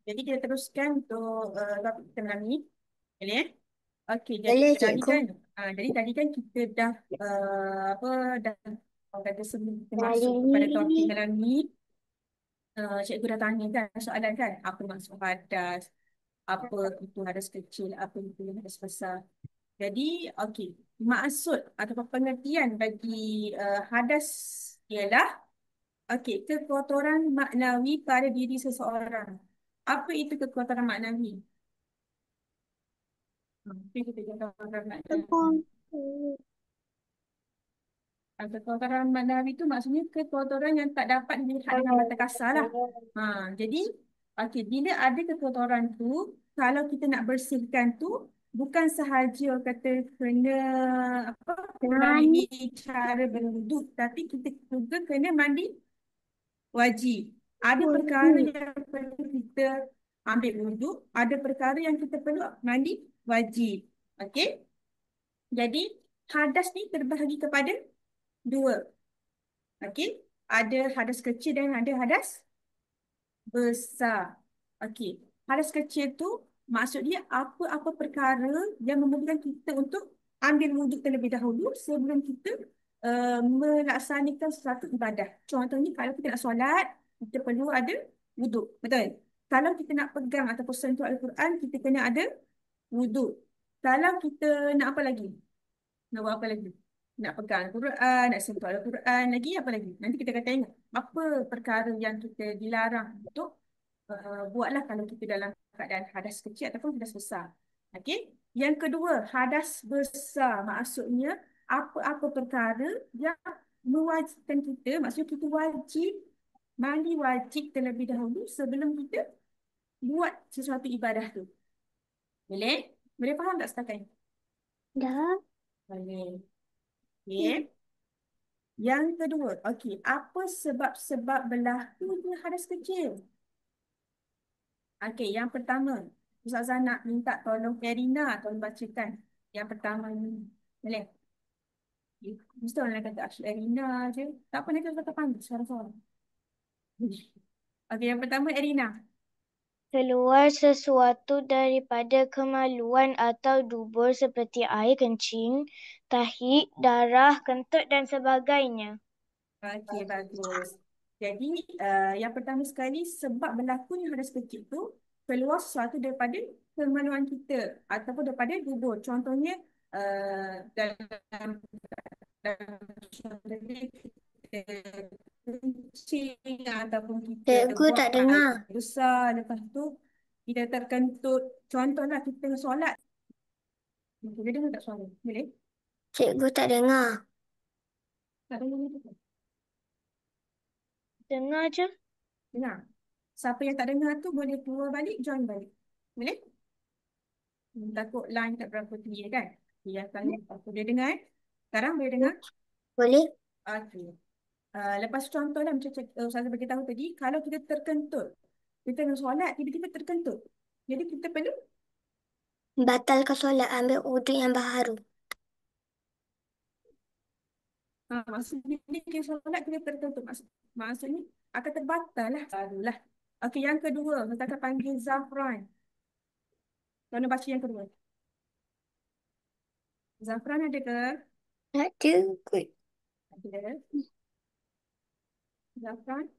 Jadi kita teruskan untuk topik kita malam ni. Boleh? Okey, jadi Boleh, tadi cikgu. kan tadi kan kita dah apa dah kata sebelum kita masuk kepada topik malam ni, cikgu dah tanya kan soalan kan, apa maksud hadas, apa itu hadas kecil, apa itu hadas besar. Jadi, okey, maksud atau pengertian bagi hadas ialah okey, kekotoran maknawi pada diri seseorang. Apa itu kekotoran maknawi? Mungkin kita kekotoran maknawi. Telepon. Kekotoran maknawi itu maksudnya kekotoran yang tak dapat dilihat dengan mata kasar lah. Jadi, okey, bila ada kekotoran tu, kalau kita nak bersihkan tu, bukan sahaja kata kena apa Nani. melalui cara berwuduk, tapi kita juga kena mandi wajib. Ada perkara yang perlu kita ambil wuduk, ada perkara yang kita perlu mandi wajib. Okey? Jadi, hadas ni terbahagi kepada dua. Okey? Ada hadas kecil dan ada hadas besar. Okey. Hadas kecil tu maksud dia apa-apa perkara yang memerlukan kita untuk ambil wuduk terlebih dahulu sebelum kita melaksanakan sesuatu ibadah. Contohnya kalau kita nak solat, kita perlu ada wuduk. Betul? Kalau kita nak pegang ataupun sentuh Al-Quran, kita kena ada wuduk. Kalau kita nak apa lagi? Nak buat apa lagi? Nak pegang Al-Quran, nak sentuh Al-Quran, lagi apa lagi? Nanti kita akan tengok apa perkara yang kita dilarang untuk buatlah kalau kita dalam keadaan hadas kecil ataupun hadas besar. Okey. Yang kedua, hadas besar maksudnya apa-apa perkara yang mewajibkan kita, maksudnya kita wajib mandi wajib terlebih dahulu sebelum kita buat sesuatu ibadah tu. Boleh? Boleh faham tak setakat ini? Dah. Boleh. Okey. Yang kedua, okey, apa sebab-sebab berlakunya hadas kecil? Okey, yang pertama, Ustazah nak minta tolong Erina tolong bacakan yang pertama ni. Boleh? Mesti orang nak kata Asyik Erina je. Tak apa, nanti Ustazah panggil suara-suara. Okey, yang pertama Erina. Keluar sesuatu daripada kemaluan atau dubur seperti air kencing, tahi, darah, kentut dan sebagainya. Okey, bagus. Jadi, yang pertama sekali sebab berlakunya hadas kecil tu keluar sesuatu daripada kemaluan kita ataupun daripada dubur. Contohnya, dalam contohnya kita kencing ataupun kita Cikgu buang tak air dengar. besar, lepas tu kita terkentut. Contohlah kita tengah solat. Boleh dengar tak suara? Boleh? Cikgu tak dengar. Tak dengar? Dengar je. Dengar. Siapa yang tak dengar tu boleh keluar balik, join balik. Boleh? Takut line tak berapa clear kan? Ya, kalau aku boleh dengar. Sekarang boleh dengar? Boleh? Okey. Lepas contoh lah macam Ustazah beritahu tadi, kalau kita terkentut, kita tengah solat, tiba-tiba terkentut. Jadi kita perlu, Batalkan solat, ambil wuduk yang baharu. maksudnya kita solat, kita terkentut. Maksudnya akan terbatal lah. Barulah. Okey, yang kedua, kita akan panggil Zafran. Tolong baca yang kedua. Zafran ada ke? Ada kot. Ada. Zafran.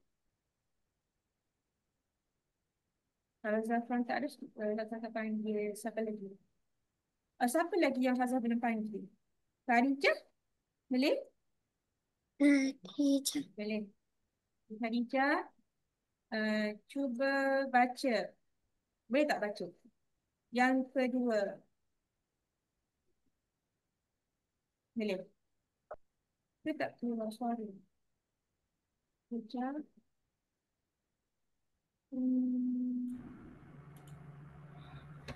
Kalau Zafran tak ada, Zafran akan panggil siapa lagi? Siapa lagi yang Zafran belum panggil? Khadijah? Boleh? Nanti jap. Boleh. Khadijah, cuba baca. Boleh tak baca? Yang kedua. Boleh. Boleh tak keluar suara? Khadijah. Hmm.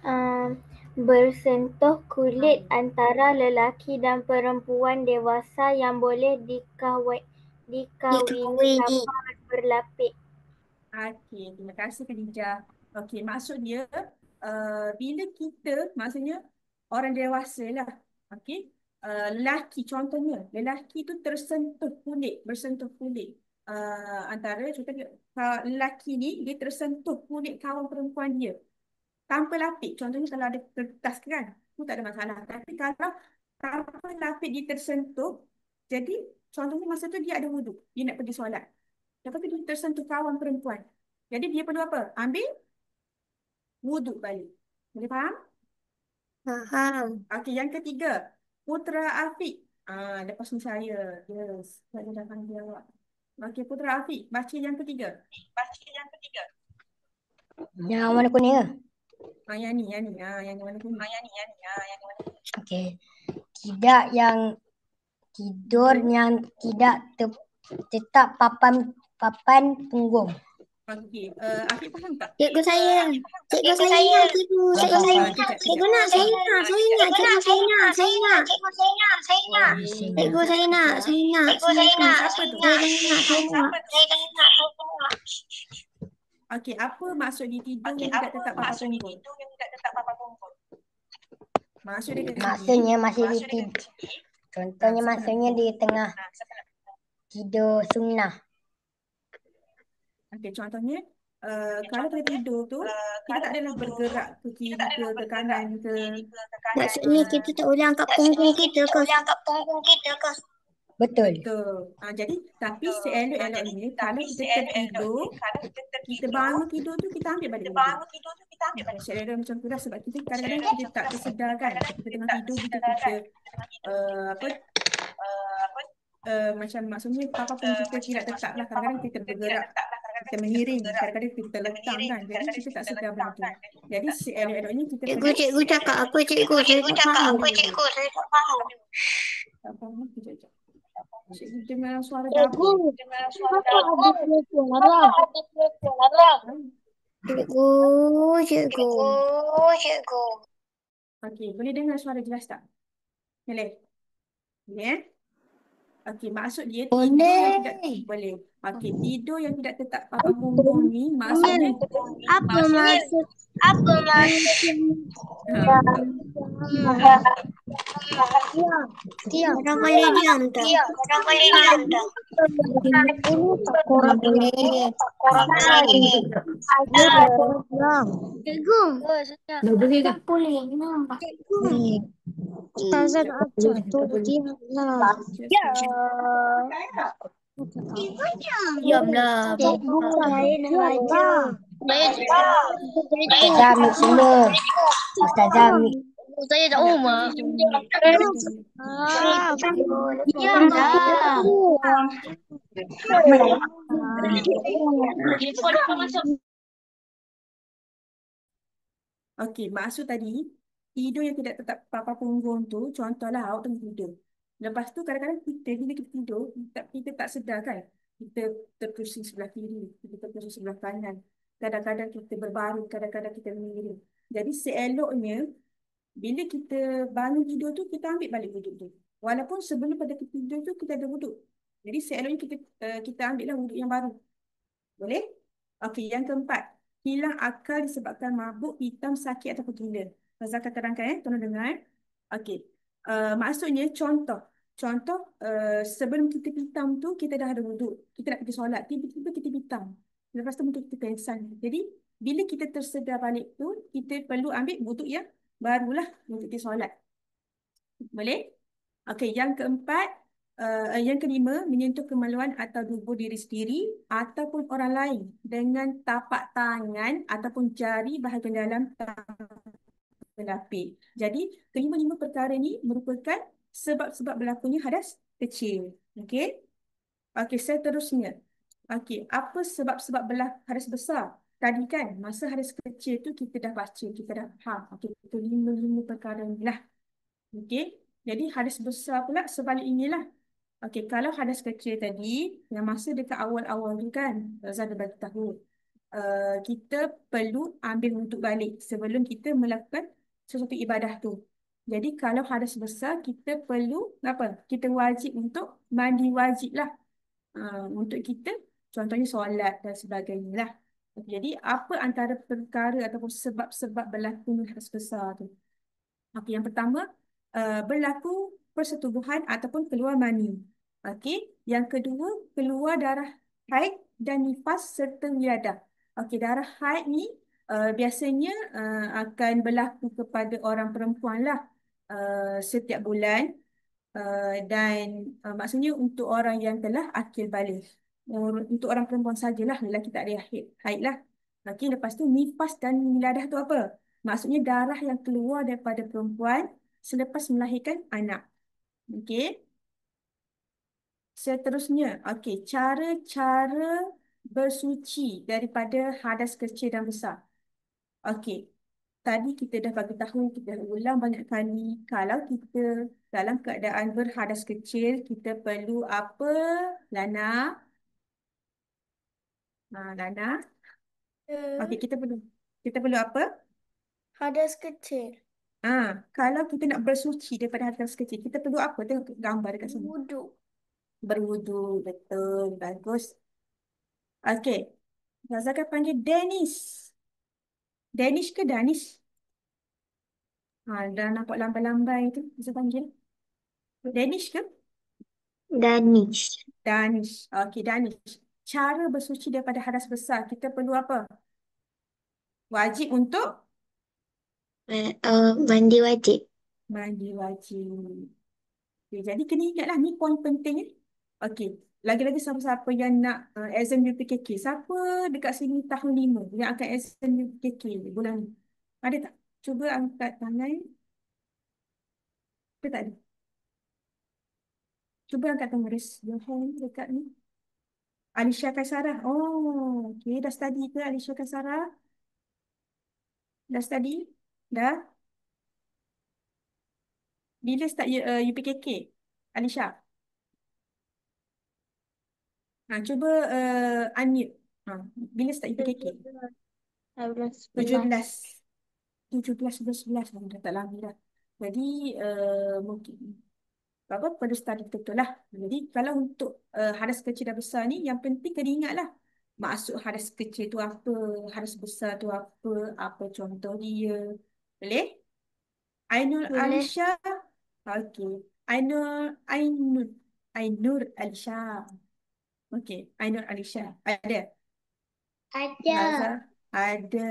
Um, Bersentuh kulit Ah, antara lelaki dan perempuan dewasa yang boleh dikawini Dikawini. tanpa berlapik. okey, terima kasih Khadijah. Okey, maksud dia bila kita, maksudnya orang dewasa lah. Okey, lelaki contohnya, lelaki tu tersentuh kulit, bersentuh kulit. antara contohnya lelaki ni dia tersentuh kulit kawan perempuan dia tanpa lapik. Contohnya kalau ada kertas kan, itu tak ada masalah. Tapi kalau tanpa lapik dia tersentuh, jadi contohnya masa tu dia ada wuduk, dia nak pergi solat. Lepas tu dia tersentuh kawan perempuan. Jadi dia perlu apa? Ambil wuduk balik. Boleh faham? Faham. Okey, yang ketiga, Putra Afiq. Lepas ni saya. Yes, saya dah panggil awak. Okey, Putra Afiq, baca yang ketiga. Yang warna kuning ke? Yang ni. Yang warna kuning. Okey. Tidak yang tidur yang tidak tetap papan punggung. Okey, Afiq faham tak? Cikgu saya. Cikgu saya ingat. Cikgu saya ingat. Kejap. Cikgu nak. Saya ingat. Cikgu saya ingat. Boleh. Cikgu saya nak. Saya ingat. Siapa tu? Saya ingat. Okey, apa maksud dia tidur yang tidak tetap papan punggung? Maksud dia kat sini. Maksudnya masih di tidur. Contohnya maksudnya di tengah tidur sunnah. Okey, contohnya kalau kita tidur tu kita tak adalah bergerak ke kiri ke kanan ke. Maksudnya kita tak boleh angkat punggung kita ke? Betul. Betul. Jadi tapi seelok-eloknya kalau kita tertidur, kita bangun tidur tu kita ambil balik wuduk. Seelok macam tu lah sebab kita kadang-kadang kita tak tersedar kan. Kita tengah tidur kita macam maksudnya apa pun kita tidak tetap lah. Kadang-kadang kita bergerak, kita mengiring, kadang-kadang kita terletang kan. Jadi kita tak sedar benda tu. Jadi seelok-eloknya kita Cikgu cakap apa cikgu? Saya tak faham. tak faham. Kejap. Cikgu dengar suara dapur. Cikgu. Okey, boleh dengar suara jelas tak? Boleh? Boleh? Okey, maksud dia tidur yang tidak boleh. Okey, tidur yang tidak tetap papan punggung ni maksudnya Apa maksud? Diam. Orang boleh diam tak? Orang boleh. Cikgu. Boleh ke? Boleh. Ustazah nak ajar tu diamlah. Diamlah. Cikgu saya nak ajar. Ustazah ambil semua. Ustazah ambil. Saya tak rumah. Diamlah. okey, maksud tadi tidur yang tidak tetap papan punggung tu contohlah awak tengah tidur. Lepas tu kadang-kadang bila kita tidur kita tak sedar kan. Kita terpusing sebelah kiri, kita terpusing sebelah kanan. Kadang-kadang kita berbaring, kadang-kadang kita mengiring. Jadi seeloknya bila kita bangun tidur tu kita ambil balik wuduk tu. Walaupun sebelum pada kita tidur tu kita ada wuduk. Jadi seeloknya kita ambillah wuduk yang baru. Boleh? Okey, yang keempat. Hilang akal disebabkan mabuk, hitam, sakit ataupun gila. Razaka terangkan tolong dengar. Okey. Maksudnya contoh. Sebelum kita pitam tu kita dah ada wuduk. Kita nak pergi solat. Tiba-tiba kita pitam. Lepas tu mungkin kita pengsan. Jadi bila kita tersedar balik tu kita perlu ambil wuduk yang barulah untuk pergi solat. Boleh? Okey, yang keempat. Yang kelima, menyentuh kemaluan atau tubuh diri sendiri ataupun orang lain dengan tapak tangan ataupun jari bahagian dalam pelapis. Jadi, kelima-lima perkara ni merupakan sebab-sebab berlakunya hadas kecil. Okey? Okey, seterusnya. Okey, apa sebab-sebab hadas besar? Tadi kan, masa hadas kecil tu kita dah baca, kita dah faham. Okey, itu lima perkara ni lah. Okey, jadi hadas besar pula sebalik inilah. Okey, kalau hadas kecil tadi, yang masa dekat awal-awal tu kan, Zah dah bagi tahu. Kita perlu ambil wuduk balik sebelum kita melakukan sesuatu ibadah tu. Jadi kalau hadas besar, kita perlu apa? Kita wajib untuk mandi wajib lah. Untuk kita, contohnya solat dan sebagainya lah. Jadi apa antara perkara ataupun sebab-sebab berlakunya hadas besar tu? Okey, yang pertama, berlaku persetubuhan ataupun keluar mani. Okey, yang kedua keluar darah haid dan nifas serta wiladah. Okey, darah haid ni biasanya akan berlaku kepada orang perempuan lah setiap bulan. Dan maksudnya untuk orang yang telah akil baligh. Untuk orang perempuan sajalah, lelaki tak ada haid lah. Okey, lepas tu nifas dan wiladah tu apa? Maksudnya darah yang keluar daripada perempuan selepas melahirkan anak. Okey. Seterusnya, okey, cara-cara bersuci daripada hadas kecil dan besar. Okey, tadi kita dah bagi tahu, kita dah ulang banyak kali. Kalau kita dalam keadaan berhadas kecil, kita perlu apa, Lana? Lana? Okey, kita perlu apa? Hadas kecil. Kalau kita nak bersuci daripada hadas kecil, kita perlu apa? Tengok gambar dekat sini. Wudu. Berwudu, betul, bagus. Okey, Zazaka panggil Dennis. Danish ke Danish? Dah nampak lambai-lambai tu, bisa panggil. Danish ke? Danish. Danish. Okey, Danish. Cara bersuci daripada hadas besar, kita perlu apa? Wajib untuk Mandi wajib. mandi wajib. Okay, jadi kena ingatlah, ni poin penting ni. Okey, lagi-lagi siapa-siapa yang nak exam UPKK, siapa dekat sini tahun 5 yang akan exam UPKK bulan ni? Ada tak? Cuba angkat tangan. Ada tak ada? Cuba angkat tangan, raise your hand dekat ni. Alisha Kaisarah. Oh, okey. Dah study ke Alisha Kaisarah? Dah study? Dah? Bila start UPKK? Alisha? Cuba unmute. Bila start UPKK? 17. 17, 11. Dah tak lama dah. Jadi, mungkin apa perlu study betul lah. Jadi, kalau untuk hadas kecil dan besar ni, yang penting kena ingat lah. Maksud hadas kecil tu apa, hadas besar tu apa, apa contoh dia. Boleh? Ainur Boleh. Alisha. Okey. Ainur Alisha. Okey. Ainur Alisha. Ada? Nazar? Ada.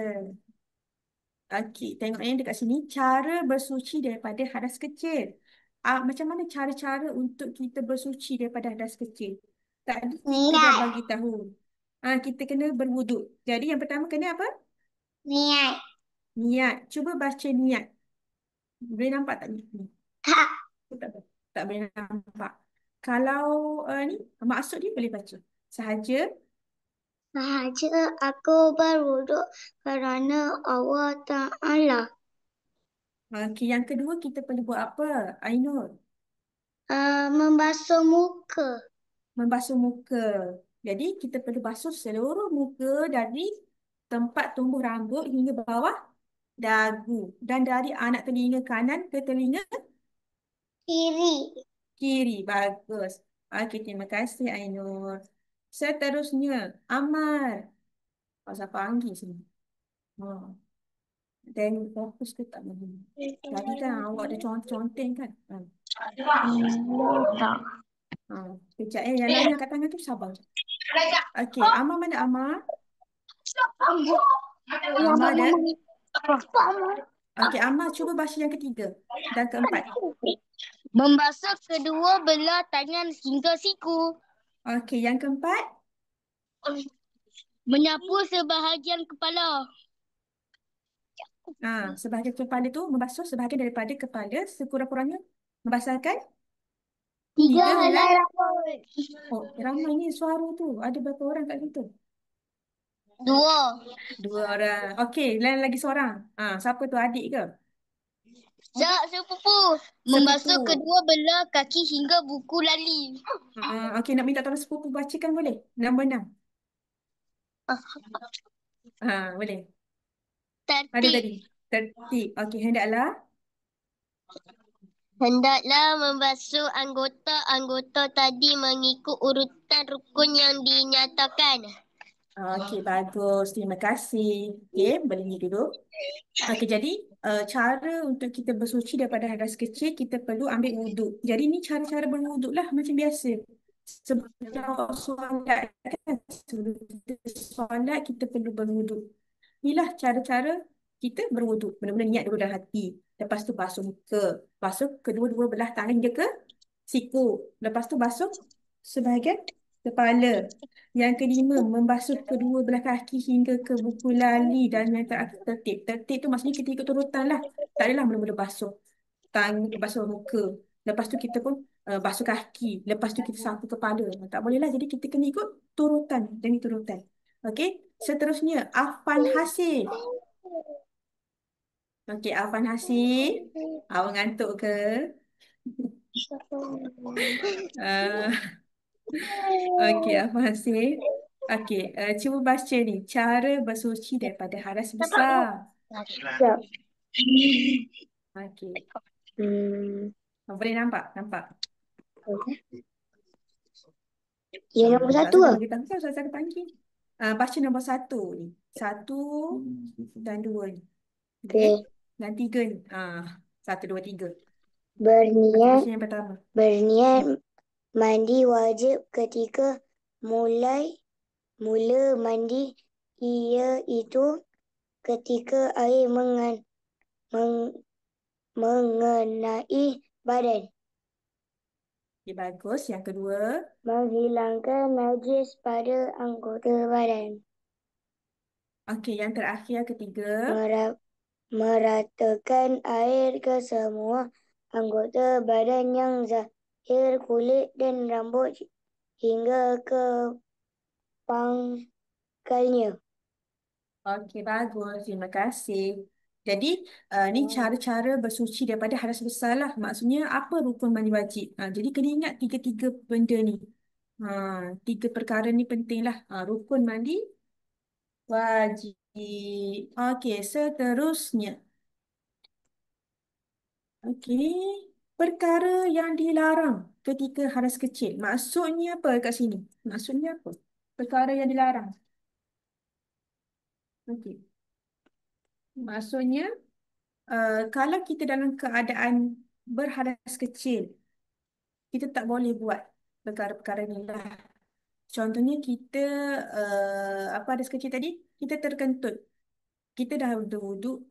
Okey. Tengok yang dekat sini. Cara bersuci daripada hadas kecil. Macam mana cara-cara untuk kita bersuci daripada hadas kecil? Tadi kita dah bagi tahu. Kita kena berwuduk. Jadi yang pertama kena apa? Niat. Niat. Cuba baca niat. Boleh nampak tak ni? Tak. Tak, tak boleh nampak. Kalau ni maksud dia boleh baca. Sahaja. Sahaja aku berwuduk kerana Allah Ta'ala. Okey, yang kedua kita perlu buat apa, Ainur? Membasuh muka. Membasuh muka. Jadi kita perlu basuh seluruh muka dari tempat tumbuh rambut hingga bawah dagu. Dan dari anak telinga kanan ke telinga Kiri. kiri. Bagus. Okey, terima kasih Ainur. Seterusnya, Amar. Pasal panggil sini. Dan fokus ke tak boleh. Tadi kan awak ada conteng kan? Tak. Kejap yang lain angkat tangan tu sabar. Okey, Amar mana Amar? Amar ada? Okey, Amar cuba baca yang ketiga dan keempat. Membasuh kedua belah tangan hingga siku. Okey, yang keempat? Menyapu sebahagian kepala. Sebahagian kepala tu membasuh sebahagian daripada kepala, sekurang-kurangnya membasahkan 3 helai rambut. Oh, ramai ni suara tu. Ada berapa orang kat situ? 2 orang. Okey, lain lagi seorang. Siapa tu, adik ke? Sepupu. Membasuh Sepupu. kedua belah kaki hingga buku lali. Okey, nak minta tolong sepupu bacakan boleh? Nombor 6. Boleh. Ada Tertib. tadi. Tertib. Okey, hendaklah Membasuh anggota-anggota tadi mengikut urutan rukun yang dinyatakan. Okey, bagus. Terima kasih. Okey, berdiri dulu. Okey, jadi cara untuk kita bersuci daripada hadas kecil, kita perlu ambil wuduk. Jadi ni cara-cara berwuduk lah macam biasa. sebelum jawab solat kan, sebelum kita solat kita perlu berwuduk. Inilah cara-cara kita berwuduk. Benar-benar niat dulu dalam hati. Lepas tu basuh muka. Basuh kedua-dua belah tangan hingga ke siku. Lepas tu basuh sebahagian kepala. Yang kelima, membasuh kedua belah kaki hingga ke buku lali dan yang terakhir tertib. Tertib tu maksudnya kita ikut urutan lah. Tak adalah mula-mula basuh basuh muka. Lepas tu kita pun basuh kaki. Lepas tu kita sapu kepala. Tak boleh lah. Jadi kita kena ikut turutan. Demi turutan. Okey. Seterusnya, Afan Hasif. Okey, Afan Hasif. Awak ngantuk ke? Uh, Okey, Afan Hasif. Okey, cuba baca ni. Cara bersuci daripada hadas besar. Sekejap. Okey. Hmm. Boleh nampak? Nampak? Yang nombor satu Ustazah dah ke? bagi tahu kan Ustazah ada panggil. Baca nombor 1 ni. 1 dan 2 ni. Okey. Dan 3 ni. 1, 2, 3. Okey, Berniat baca yang pertama. berniat mandi wajib ketika mula mandi, iaitu ketika air mengenai badan, Okey, bagus. Yang kedua. menghilangkan najis pada anggota badan, Okey, yang terakhir, ketiga. meratakan air ke semua anggota badan yang zahir, kulit dan rambut hingga ke pangkalnya. Okey, bagus. Terima kasih. Jadi, ni cara-cara bersuci daripada hadas besar lah. Maksudnya, apa rukun mandi wajib? Jadi, kena ingat tiga-tiga benda ni. Tiga perkara ni penting lah. Rukun mandi wajib. Okey, seterusnya. Okey, perkara yang dilarang ketika hadas kecil. Maksudnya apa kat sini? Maksudnya apa? Perkara yang dilarang. Okey. Maksudnya, kalau kita dalam keadaan berhadas kecil, kita tak boleh buat perkara-perkara ni lah. Contohnya kita, apa hadas kecil tadi? Kita terkentut. Kita dah duduk,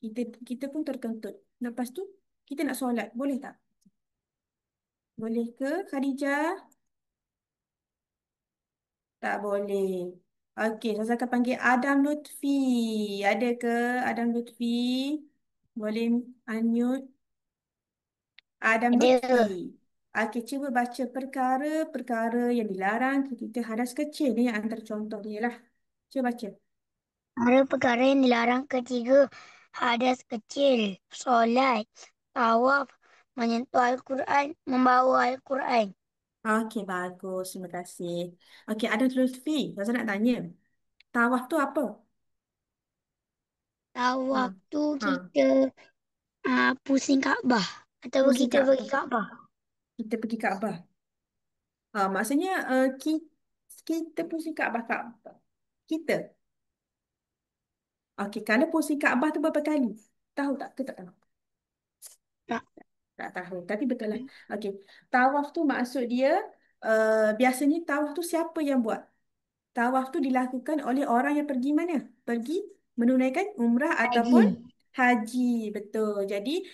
kita kita pun terkentut. Lepas tu, kita nak solat. Boleh tak? Boleh ke, Khadijah? Tak boleh. Okey, saya akan panggil Adam Lutfi. Ada ke Adam Lutfi? Boleh unmute. Adam Lutfi. Ada. Okey, cuba baca perkara-perkara yang dilarang ketika hadas kecil ni yang antara contoh dia lah. Cuba baca. Ada perkara yang dilarang ketika hadas kecil, solat, tawaf, menyentuh Al-Quran, membawa Al-Quran. Okey, bagus. Terima kasih. Okey, Adam Lutfi. Saya nak tanya. Tawaf tu apa? Tawaf Ha. tu Ha. kita pusing Kaabah ataupun Pusing kita pergi Kaabah. Kaabah. Kita pergi Kaabah. Maksudnya kita pusing Kaabah. Kita. Okey, kalau pusing Kaabah tu berapa kali? Tahu tak? Ke tak tahu? Tak. Tak tahu. Tapi betul lah. Okey. Tawaf tu maksud dia, biasanya tawaf tu siapa yang buat? Tawaf tu dilakukan oleh orang yang pergi mana? Pergi menunaikan umrah ataupun Haji. haji. Betul. Jadi,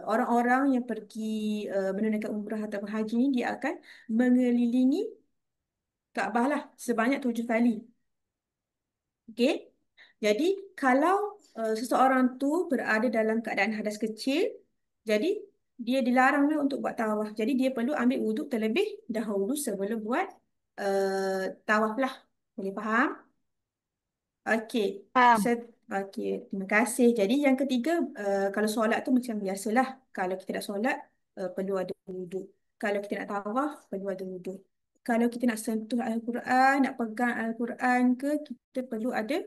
orang-orang yang pergi menunaikan umrah ataupun haji ni, dia akan mengelilingi Kaabah lah sebanyak 7 kali. Okey. Jadi, kalau seseorang tu berada dalam keadaan hadas kecil, jadi dia dilaranglah untuk buat tawaf. Jadi, dia perlu ambil wuduk terlebih dahulu sebelum buat tawaf lah. Boleh faham? Okey. Faham. Okey, terima kasih. Jadi, yang ketiga, kalau solat tu macam biasalah. Kalau kita nak solat, perlu ada wuduk. Kalau kita nak tawaf, perlu ada wuduk. Kalau kita nak sentuh Al-Quran, nak pegang Al-Quran ke, kita perlu ada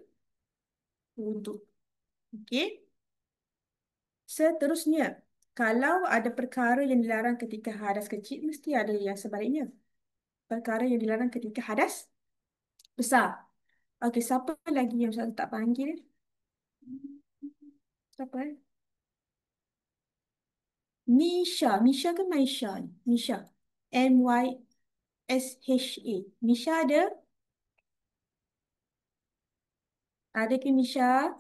wuduk. Okey. Seterusnya, kalau ada perkara yang dilarang ketika hadas kecil, mesti ada yang sebaliknya. Perkara yang dilarang ketika hadas besar. Okey, siapa lagi yang saya tak panggil? Siapa Misha. Misha ke Maisha ni? Misha. SHA. Misha ada? Ada ke Misha?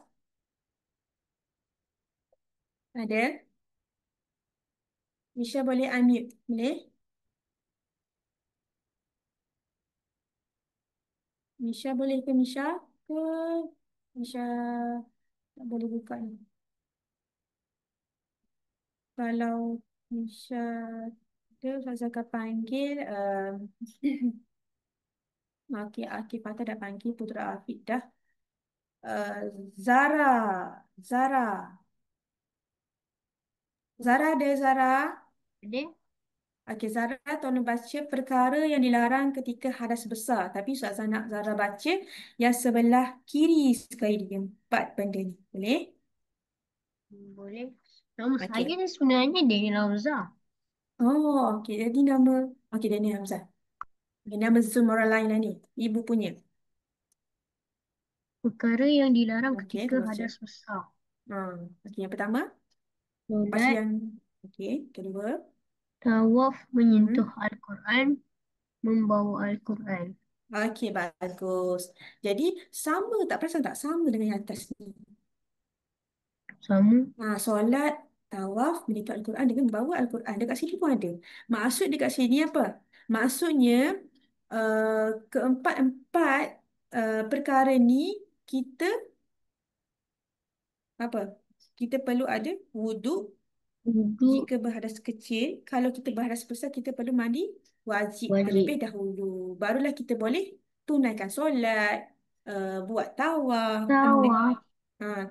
Ada? Misha boleh unmute. Boleh? Misha boleh ke Misha? Ke Misha tak boleh buka ni. Kalau Misha ada, Ustazah akan panggil. Okey, Akif Fatah dah panggil. Putra Afiq dah. Zara. Zara. Zara ada Zara? Ada? Okey, Zara tolong baca perkara yang dilarang ketika hadas besar. Tapi Ustazah nak Zara baca yang sebelah kiri sekali dia. Empat benda ni. Boleh? Boleh. Nama saya Okey. ni sebenarnya Deni Lauza. Oh, okey. Jadi nama... Okey, dia ni Hamzah. Okay, nama Zoom orang lain lah ni. Ibu punya. Perkara yang dilarang Okey, ketika terus baca. hadas besar. Okey, yang pertama. Baca Solat, yang... Okey, kedua. tawaf, menyentuh Hmm. Al-Quran, membawa Al-Quran. Okey, bagus. Jadi, sama tak? Perasan tak? Sama dengan yang atas ni. Sama. Solat, tawaf, menyentuh Al-Quran dengan membawa Al-Quran. Dekat sini pun ada. Maksud dekat sini apa? Maksudnya, keempat-empat perkara ni, kita apa? Kita perlu ada wuduk. Wuduk, Jika berhadas kecil, kalau kita berhadas besar, kita perlu mandi wajib terlebih wajib. dahulu. Barulah kita boleh tunaikan solat, buat tawaf. Tawaf,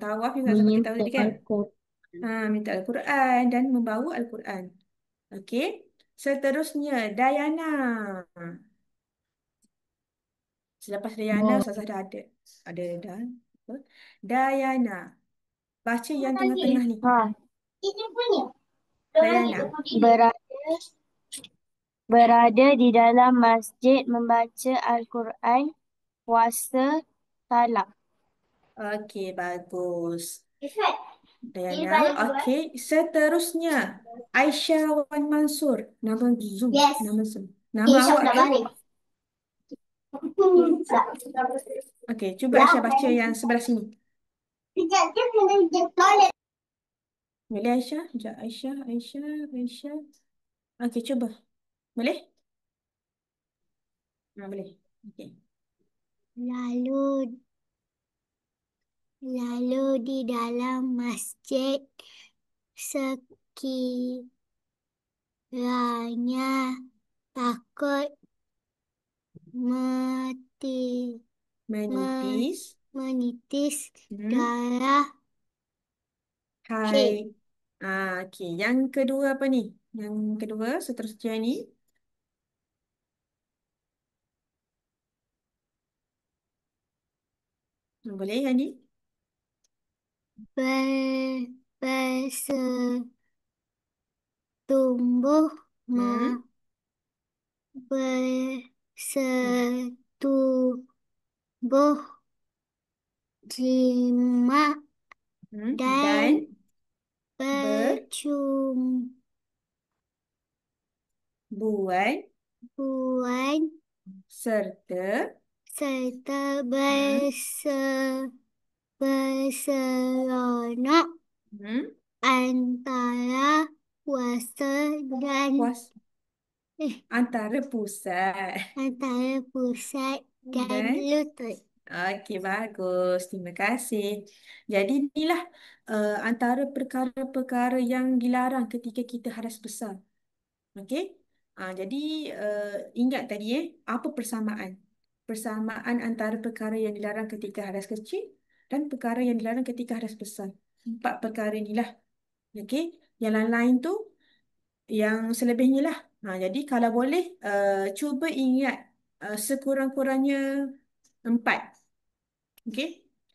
Tawaf yang saya bagi tahu menyentuh tadi kan? Al-Quran. Minta Al-Quran dan membawa Al-Quran. Okey. Seterusnya, Dayana. Selepas Dayana, Bawa Ustazah dah ada. Ada dah. Apa? Dayana. Baca yang tengah-tengah ni. Itu punya. Dayana. Berada, berada di dalam masjid membaca Al-Quran puasa talak. Okey, bagus. Ifat, ini Dayana. paling buat. Okey. Seterusnya, Aisyah Wan Mansur. Nama Zoom. Yes. Nama Zoom. Nama Insya awak dah ke? balik. Okey, cuba Aisyah baca yang sebelah sini. Sekejap, dia kena pergi toilet. Boleh Aisyah? Sekejap. Aisyah, Aisyah, Aisyah. Okey, cuba. Boleh? Boleh. Okey. Lalu Lalu di dalam masjid sekiranya takut mati, Menitis. menitis Hmm. darah Hai. Okey. Yang kedua apa ni? Yang kedua seterusnya ni. Boleh yang ni? bersetumbuh Hmm. bersetubuh jima Dan dan berbuat percumbuan serta serta hmm, berseronok hmm, antara puasa dan puas eh, antara pusat antara pusat dan dan lutut. okey, bagus. Terima kasih. Jadi inilah antara perkara-perkara yang dilarang ketika kita hadas besar. Okey. Jadi ingat tadi apa persamaan? Persamaan antara perkara yang dilarang ketika hadas kecil dan perkara yang dilarang ketika hadas besar. Empat perkara inilah. Okey. Yang lain-lain tu yang selebihnya lah. Jadi kalau boleh cuba ingat sekurang-kurangnya empat. Okey.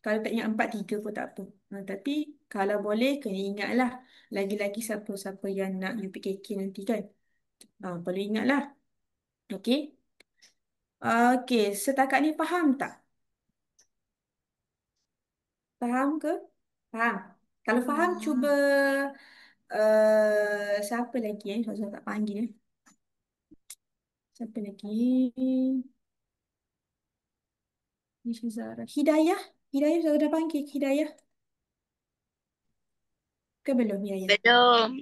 Kalau tak ingat empat, tiga pun tak apa. Tapi kalau boleh kena ingatlah. Lagi-lagi siapa-siapa yang nak UPKK nanti kan. Perlu ingatlah. Okey. Okey. Setakat ni faham tak? Faham ke? Faham. Kalau faham cuba siapa lagi saya tak panggil. Siapa lagi? Ni Syazara. Hidayah. Hidayah sudah dah panggil Hidayah. Ke belum Hidayah? Belum.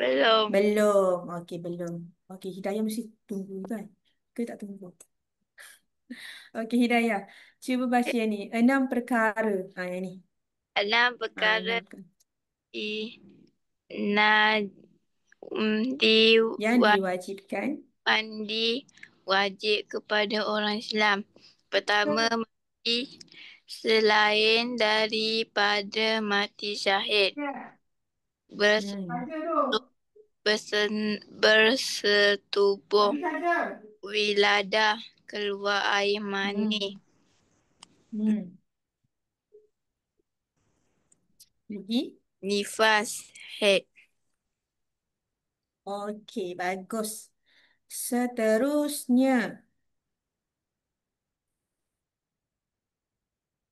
Belum. Okey, belum. Okey, Hidayah mesti tunggu kan? Ke tak tunggu? Okey, Hidayah. Cuba baca yang ni. 6 perkara. Yang ni. 6 6 perkara perkara. di na di Yang diwajibkan. mandi wajib kepada orang Islam. Pertama, mandi selain daripada mati syahid. Hmm. Bersetubuh wiladah keluar air mani. Hmm. Lagi? Nifas haid. Okey, bagus. Seterusnya.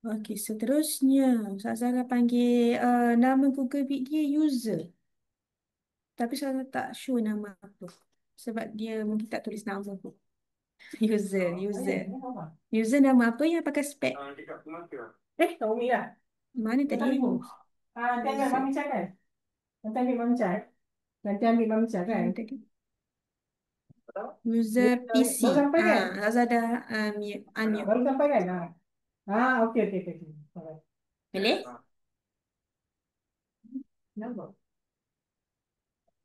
Okey, seterusnya. Ustazah panggil nama Google Meet dia user. Tapi saya tak show nama apa. Sebab dia mungkin tak tulis nama pun. User. User nama apa yang pakai spek? Mana tadi? User. Mana tadi? User PC. Azhar dah unmute. Boleh?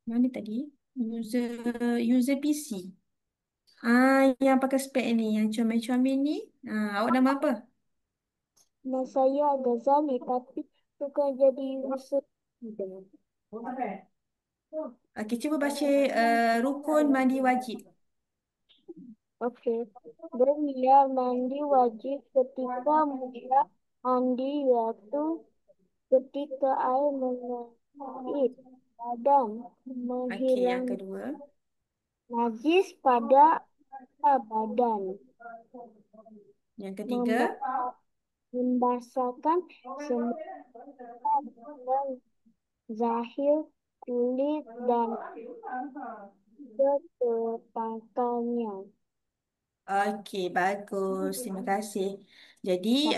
Mana tadi? User PC. Yang pakai spek ni, yang comel-comel ni. Awak nama apa? Nama saya Ghazali tapi bukan jadi user. Okey, cuba baca rukun mandi wajib. Okey. Berniat mandi wajib ketika mula mandi iaitu ketika air mengalir badan, Okey, yang menghilang kedua. najis pada badan, Yang ketiga. membasahkan semua badan zahir, kulit dan ketepangkannya. Okey, bagus. Terima kasih. Jadi,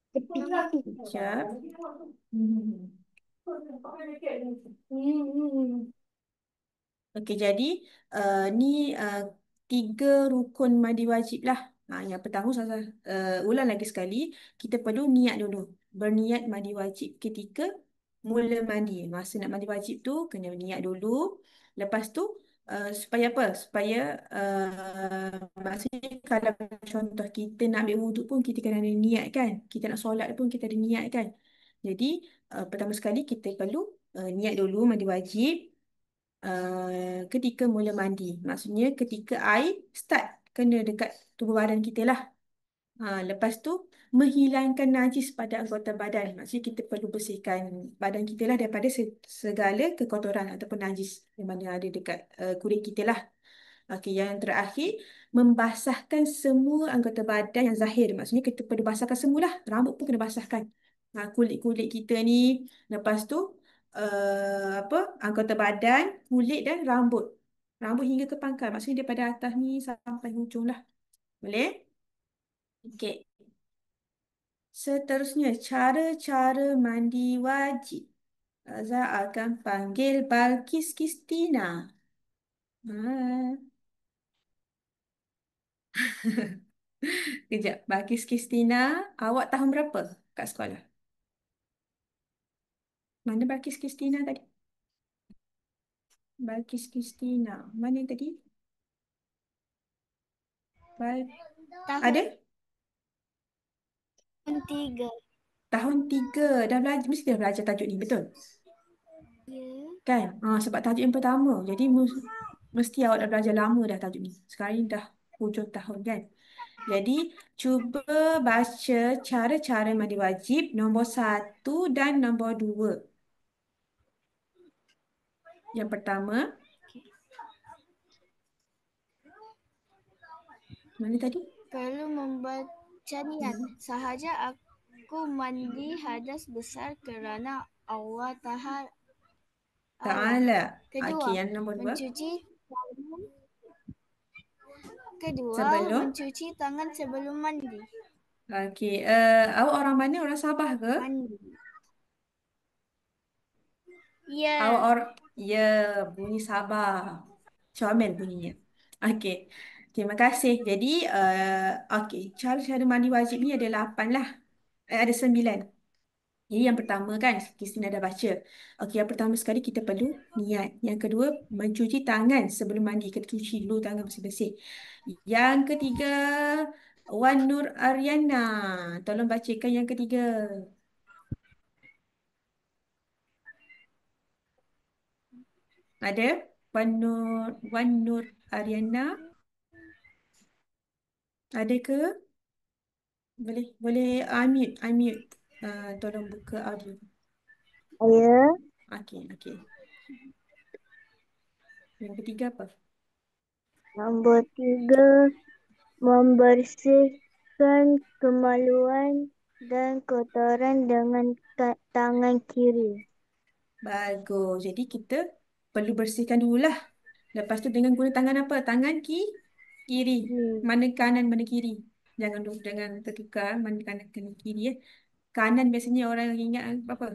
sekejap. Okey, jadi ni 3 rukun mandi wajib lah. Yang pertama, saya ulang lagi sekali. Kita perlu niat dulu. Berniat mandi wajib ketika mula mandi. Masa nak mandi wajib tu, kena niat dulu. Lepas tu, supaya apa? Supaya maksudnya kalau contoh kita nak ambil wuduk pun kita kena ada niat kan. Kita nak solat pun kita ada niat kan. Jadi, pertama sekali kita perlu niat dulu mandi wajib. Ketika mula mandi. Maksudnya ketika air start kena dekat tubuh badan kita lah. Lepas tu menghilangkan najis pada anggota badan. Maksudnya kita perlu bersihkan badan kita lah daripada segala kekotoran ataupun najis yang mana ada dekat kulit kita lah. Okey, yang terakhir membasahkan semua anggota badan yang zahir. Maksudnya kita perlu basahkan semualah. Rambut pun kena basahkan. Kulit-kulit kita ni. Lepas tu apa? Anggota badan, kulit dan rambut. Rambut hingga ke pangkal. Maksudnya daripada atas ni sampai hujung lah. Boleh? Okey. Seterusnya, cara-cara mandi wajib. Azhar akan panggil Balkis Kristina. Ha. Kejap, Balkis Kristina, awak tahun berapa kat sekolah? Mana Balkis Kristina tadi? Balkis Kristina. Mana tadi? Ada? Tahun 3. Tahun 3. Dah belajar, mesti dah belajar tajuk ni, betul? Ya. Kan? Sebab tajuk yang pertama. Jadi mesti awak dah belajar lama dah tajuk ni. Sekarang ni dah hujung tahun kan? Jadi cuba baca cara-cara mandi wajib nombor 1 dan nombor 2. Yang pertama. Mana tadi? Kalau membaca niat sahaja aku mandi hadas besar kerana Allah Ta'ala. Kedua, Okey, yang nombor 2. mencuci tangan Kedua, Sebelum? mencuci tangan sebelum mandi. Okey, awak orang mana? Orang Sabah ke? Mandi. Awak Ya. ya, bunyi Sabah. Comel bunyinya. Okey. Terima kasih. Jadi, okey, cara-cara mandi wajib ni ada 8 lah. Ada 9. Jadi yang pertama kan, Christine dah baca. Okey, yang pertama sekali kita perlu niat. Yang kedua, mencuci tangan sebelum mandi. Kita cuci dulu tangan bersih-bersih. Yang ketiga, Wan Nur Ariana. Tolong bacakan yang ketiga. Ada? Wan Nur Ariana. Ada ke? Boleh boleh unmute, unmute. Tolong buka audio. Ya. Okey, okey. Yang ketiga apa? Nombor 3, membersihkan kemaluan dan kotoran dengan tangan kiri. Bagus. Jadi kita perlu bersihkan dululah. Lepas tu dengan guna tangan apa? Tangan kiri. Mana kanan, mana kiri. Jangan tertukar mana kanan, mana kiri ya. Kanan biasanya orang ingat apa?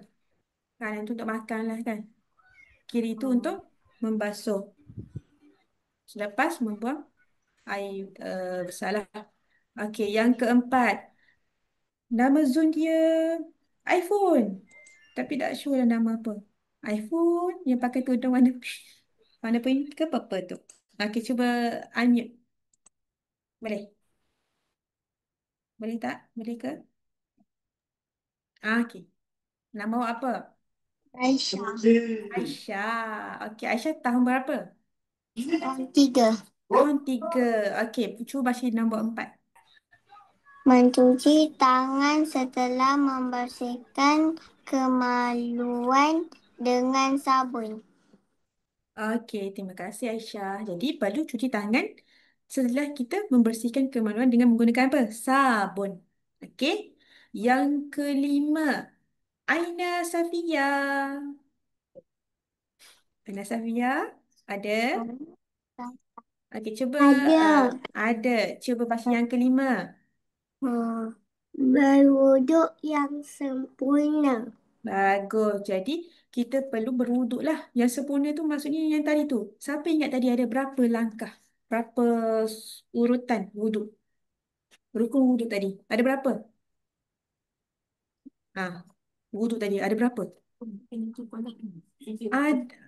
Kanan tu untuk makan lah kan. Kiri tu untuk membasuh. Selepas membuang air besarlah. Okey, yang keempat. Nama Zul dia iPhone. Tapi tak sure lah nama apa. iPhone yang pakai tudung warna warna pink ke purple tu. Okey, cuba unmute. Boleh? Boleh tak? Boleh ke? Okey. Nama awak apa? Aisyah. Aisyah. Okey, Aisyah tahun berapa? 3. Tahun 3. Okey, cuba baca nombor 4. Mencuci tangan setelah membersihkan kemaluan dengan sabun. Okey, terima kasih Aisyah. Jadi perlu cuci tangan setelah kita membersihkan kemaluan dengan menggunakan apa? Sabun. Okey. Yang kelima, Aina Safia. Aina Safia, ada? Okey, cuba Ada. ada. Cuba baca yang kelima. Berwuduk yang sempurna. Bagus. Jadi kita perlu berwuduk lah. Yang sempurna tu maksudnya yang tadi tu. Siapa ingat tadi ada berapa langkah? Berapa urutan wuduk? Rukun wuduk tadi. Ada berapa? Ah, wuduk tadi ada berapa?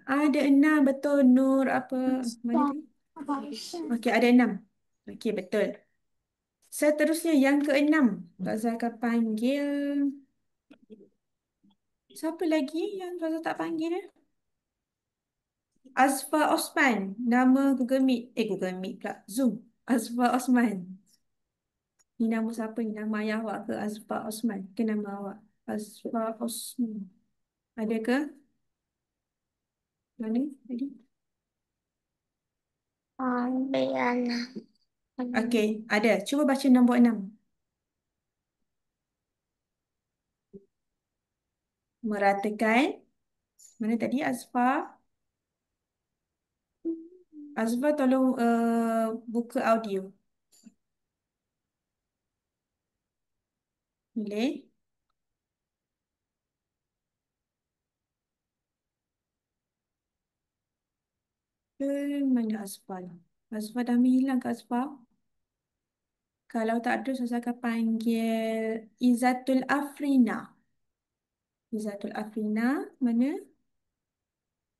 Ada 6, betul Nur apa? Mana tu? Okey, ada 6. Okey, betul. Seterusnya yang keenam. Pak Zaka panggil. Siapa lagi yang Pak Zaka tak panggil dia? Azfa Osman. Nama Google Meet. Google Meet pula. Zoom. Azfa Osman. Ni nama siapa ni? Nama ayah awak ke? Azfa Osman. Ke nama awak? Azfa Osman. Ada ke? Mana tadi? Biana. Okey, ada. Cuba baca nombor 6. Meratakan. Mana tadi Azfa? Azfa tolong buka audio. Boleh? Mana Azfa ni? Azfa dah hilang ke Azfa? Kalau tak ada, saya akan panggil Izatul Afrina. Izatul Afrina, mana?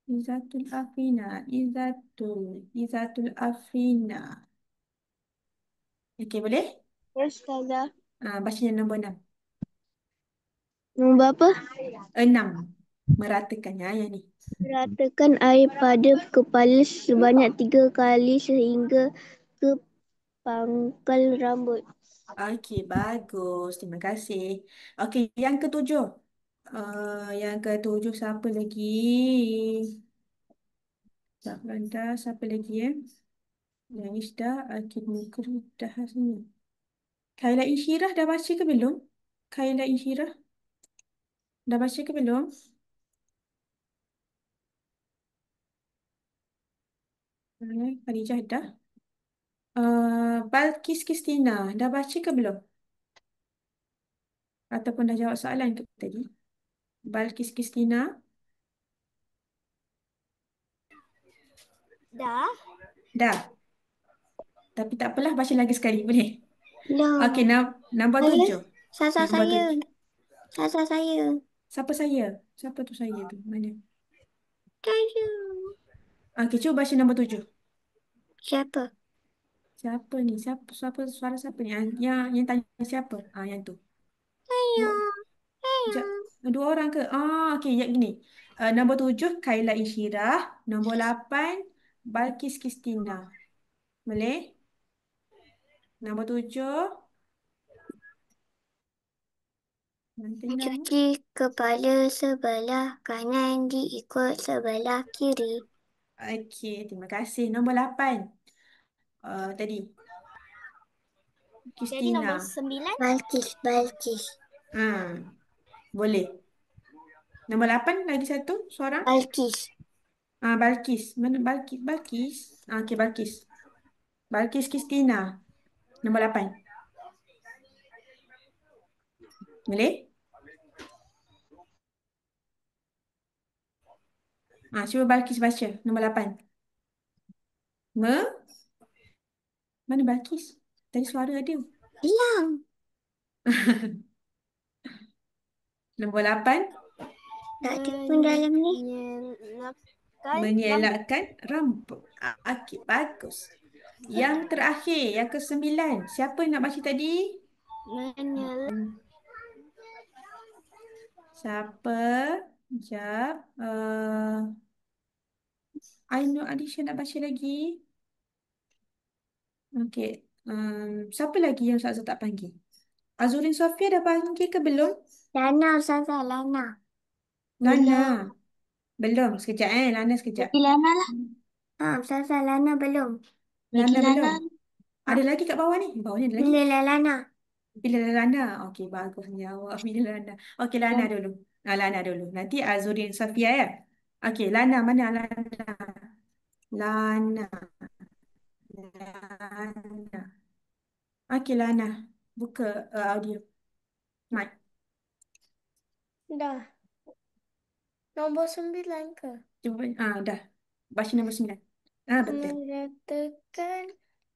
Izatul Afrina. Izatul Afrina. Okey, boleh? Terus ada Baca yang nombor 6. nombor apa? 6. Meratakan yang ni. Ratakan air pada kepala sebanyak 3 kali sehingga ke pangkal rambut. Okey, bagus. Terima kasih. Okey, yang ketujuh. Yang ketujuh siapa lagi? Tak dah, siapa lagi ya? Yang ni dah, Akid Mukri dah rasanya. Khaila Insyirah dah baca ke belum? Khaila Insyirah dah baca ke belum? Khadijah dah. Balkis Kristina, dah baca ke belum? Ataupun dah jawab soalan ke tadi? Balkis Kristina, Dah. dah. Tapi tak apalah, baca lagi sekali, boleh? Okey, Belum. nombor Saya, 7. Sasa Nombor saya. 7. Sasa saya. Siapa saya? Siapa tu saya tu? Mana? Saya. Okey, cuba baca nombor 7. Siapa? Siapa ni? Suara siapa ni? Yang tanya siapa? Yang tu. Saya. Dua, Saya. sekejap. Dua orang ke? Okey, yang gini. Nombor 7, Kaila Insyirah. Nombor 8, Balkis Kristina. Boleh? Nombor 7. Nanti nama. Mencuci kepala sebelah kanan diikut sebelah kiri. Okey, terima kasih. Nombor 8. Tadi, Jadi nombor Kristina. 9. Balkis. Boleh. Nombor 8, lagi satu seorang. Balkis. Balkis. Mana Balkis? Balkis. Okey, Balkis. Balkis Kristina. Nombor 8. Boleh? Cuba Balkis baca. Nombor 8. Me? Mana Balkis? Tadi suara ada. Hilang. Nombor 8. Tak ada pun dalam ni. Menyelakkan Mengelakkan rambut. Okey, bagus. Yang terakhir, yang ke-9. Siapa yang nak baca tadi? Hmm, Siapa? Sekejap. Ainul Alisha nak baca lagi. Okey. Siapa lagi yang Ustazah tak panggil? Azurin Sofia dah panggil ke belum? Lana, Ustazah, Lana. Lana. Belum. Belum. Sekejap Lana sekejap. Bagi Lana lah. Ustazah, Lana belum. Lana Bagi Lana. belum. Ada lagi kat bawah ni? Bawah ni ada lagi. Bila lah Lana. Bila Lana. Okey, bagus jawab. Bila Lana. Okey, Lana dulu. Lana dulu. Nanti Azurin Sofia ya. Okey, Lana mana Lana? Lana. Lana. Okey, Lana. Buka audio. Mic. Dah. Nombor 9 ke? Cuba. Dah. Baca nombor 9. Betul. Meratakan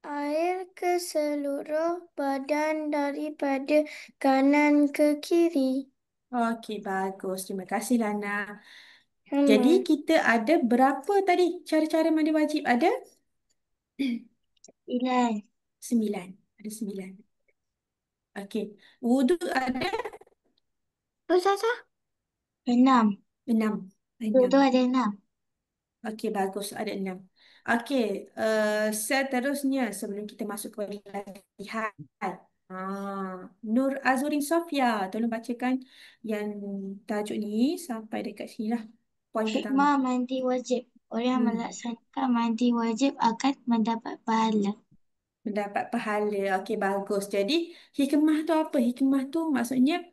air ke seluruh badan daripada kanan ke kiri. Okey, bagus. Terima kasih, Lana. Jadi, Sama. kita ada berapa tadi cara-cara mandi wajib? Ada 9. 9. Ada 9. Okey. Wudu ada Ustazah? 6. 6. Itu 6. ada 6. Okey, bagus. Ada 6. Okey. Seterusnya, sebelum kita masuk ke latihan. Nur Azurin Sofia. Tolong bacakan yang tajuk ni sampai dekat sini lah. Poin pertama. Hikmah mandi wajib. Orang Hmm. melaksanakan mandi wajib akan mendapat pahala. Mendapat pahala. Okey, bagus. Jadi, hikmah tu apa? Hikmah tu maksudnya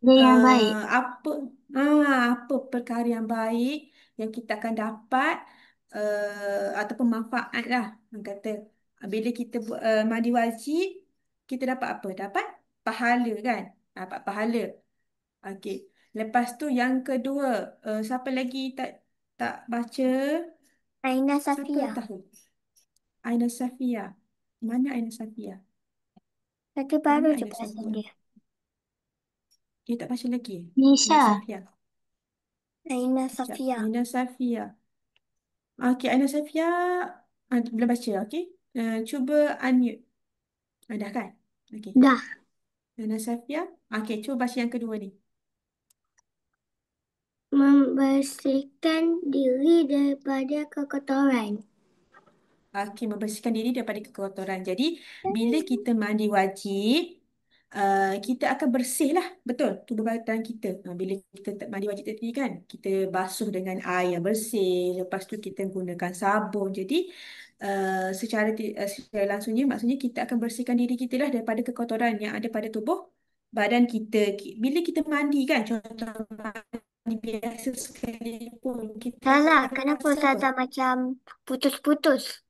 Dia yang baik. apa apa perkara yang baik yang kita akan dapat ataupun manfaat lah. Orang kata bila kita mandi wajib, kita dapat apa? Dapat pahala kan? Dapat pahala. Okey. Lepas tu yang kedua, siapa lagi tak tak baca? Aina Siapa Safia. tahu? Aina Safia. Mana Aina Safia? Kata baru Mana je Aina perasan Safia? dia. Dia tak baca lagi. Aina Nisha. Safia. Aina Sekejap. Safia. Aina Safia. Okey, Aina Safia. Belum baca, okey. Cuba unmute. Dah kan? Okey. Dah. Aina Safia. Okey, cuba baca yang kedua ni. Membersihkan diri daripada kekotoran. Okey, membersihkan diri daripada kekotoran. Jadi, bila kita mandi wajib, kita akan bersih lah. Betul? Tubuh badan kita. Bila kita mandi wajib tadi kan, kita basuh dengan air yang bersih. Lepas tu kita gunakan sabun. Jadi, secara langsungnya, maksudnya kita akan bersihkan diri kita lah daripada kekotoran yang ada pada tubuh badan kita. Bila kita mandi kan, contoh mandi biasa sekalipun, kita Salah, akan kenapa rasa apa? Ustazah macam putus-putus?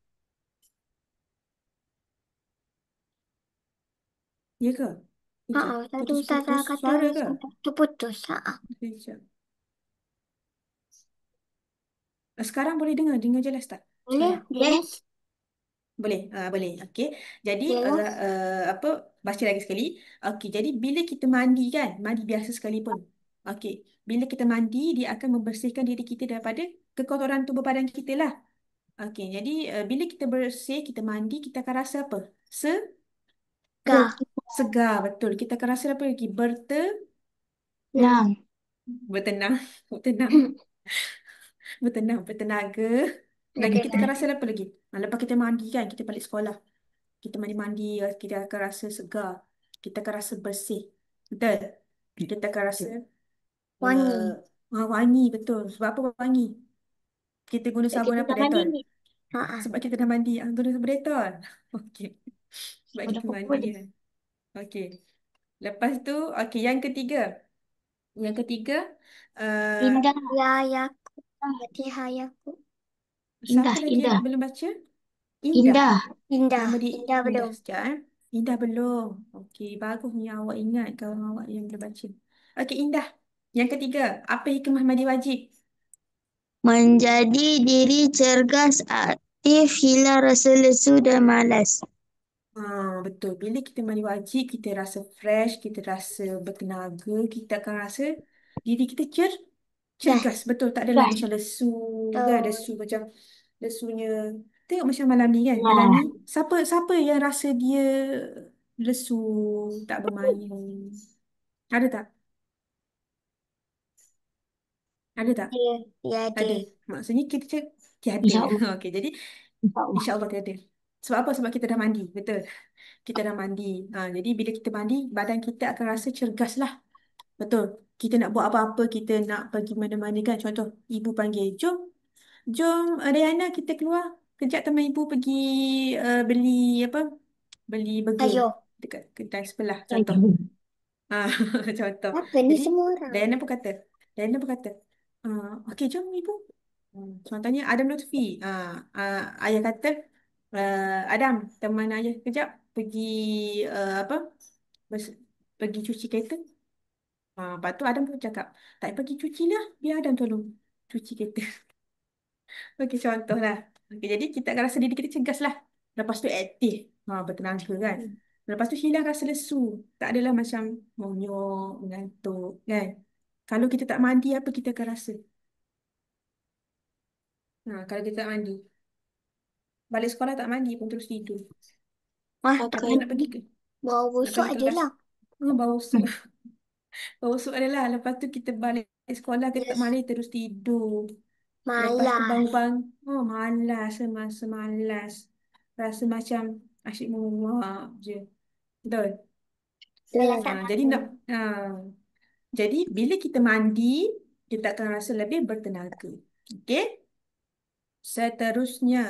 Ya ke? Kejap. Tadi Ustazah Putus-putus kata suara ke? sampai terputus. Kejap. Sekarang boleh dengar jelas tak? Boleh? Sekarang. Boleh? Boleh, boleh. Okey. Jadi Jelas. apa? Baca lagi sekali. Okey. Jadi bila kita mandi kan, mandi biasa sekalipun. Okey. Bila kita mandi, dia akan membersihkan diri kita daripada kekotoran tubuh badan kita lah. Okey. Jadi bila kita bersih, kita mandi, kita akan rasa apa? Gah. Segar, betul. Kita akan rasa apa lagi? Lang. Bertenang, bertenang, bertenaga. Lagi Ada kita akan lagi. rasa apa lagi? Lepas kita mandi kan, kita balik sekolah. Kita mandi-mandi, kita akan rasa segar. Kita akan rasa bersih. Betul? Kita akan rasa Wangi. wangi, betul. Sebab apa wangi? Kita guna Tak sabun kita apa? dah mandi Dettol. ni. Sebab kita dah mandi, guna sabun Dettol. Okey. Sebab Udah kita mandi pukul. kan. Okey. Lepas tu, okey, yang ketiga. Yang ketiga, uh, Indah. Ya, Yaku. Fatihah Yaku. siapa Indah. lagi yang Indah. belum baca? Indah. Indah. Indah. Nama dia Indah Indah belum. sekejap eh. Indah belum. Okey, bagusnya awak ingat kawan awak yang belum baca. Okey, Indah. Yang ketiga, apa hikmah mandi wajib? Menjadi diri cergas, aktif, hilang rasa lesu dan malas. Betul. Bila kita mandi wajib, kita rasa fresh, kita rasa bertenaga, kita akan rasa diri kita cergas. Gas. Betul. Tak adalah Gas. macam lesu kan. Betul. Lesu macam lesunya. Tengok macam malam ni kan. Malam Nah. ni, siapa siapa yang rasa dia lesu, tak bermain? Ada tak? Ada tak? Ya, ya ada. Ada. Maksudnya kita tiada. InsyaAllah. Okey, jadi InsyaAllah. insya-Allah tiada. Sebab apa? Sebab kita dah mandi. Betul. Kita dah mandi. Jadi bila kita mandi, badan kita akan rasa cergas lah. Betul. Kita nak buat apa-apa, kita nak pergi mana-mana kan. Contoh, ibu panggil, jom, jom Riana kita keluar. Kejap teman ibu pergi beli apa? Beli burger Ayo. dekat kedai sebelah. Contoh. Ayo. Ah, contoh. Apa ni Jadi, semua orang? Diana pun kata, okey jom ibu. Contohnya Adam Lutfi. Ayah kata, Adam, teman ayah kejap pergi apa? Bers- Pergi cuci kereta. Lepas tu Adam pun cakap, tak pergi cuci lah. Biar Adam tolong cuci kereta. Okey, contoh lah. Okey, jadi kita akan rasa diri kita cergas lah. Lepas tu aktif. Bertenaga kan. Lepas tu hilang rasa lesu. Tak adalah macam monyok, mengantuk kan. Kalau kita tak mandi, apa kita akan rasa? Kalau kita tak mandi. Balik sekolah tak mandi pun terus tidur. Tak Katakan nak pergi mandi. ke? Bau Nak busuk pergi aje kelas. lah. Bau busuk. Bau busuk adalah. Lepas tu kita balik sekolah, kita tak Yes. mandi terus tidur. Lepas tu Malas. bangun-bangun. Malas. Semasa malas. Rasa macam asyik menguap je. Betul? Itulah tak Jadi mandi. nak jadi bila kita mandi, kita akan rasa lebih bertenaga. Okey? Seterusnya,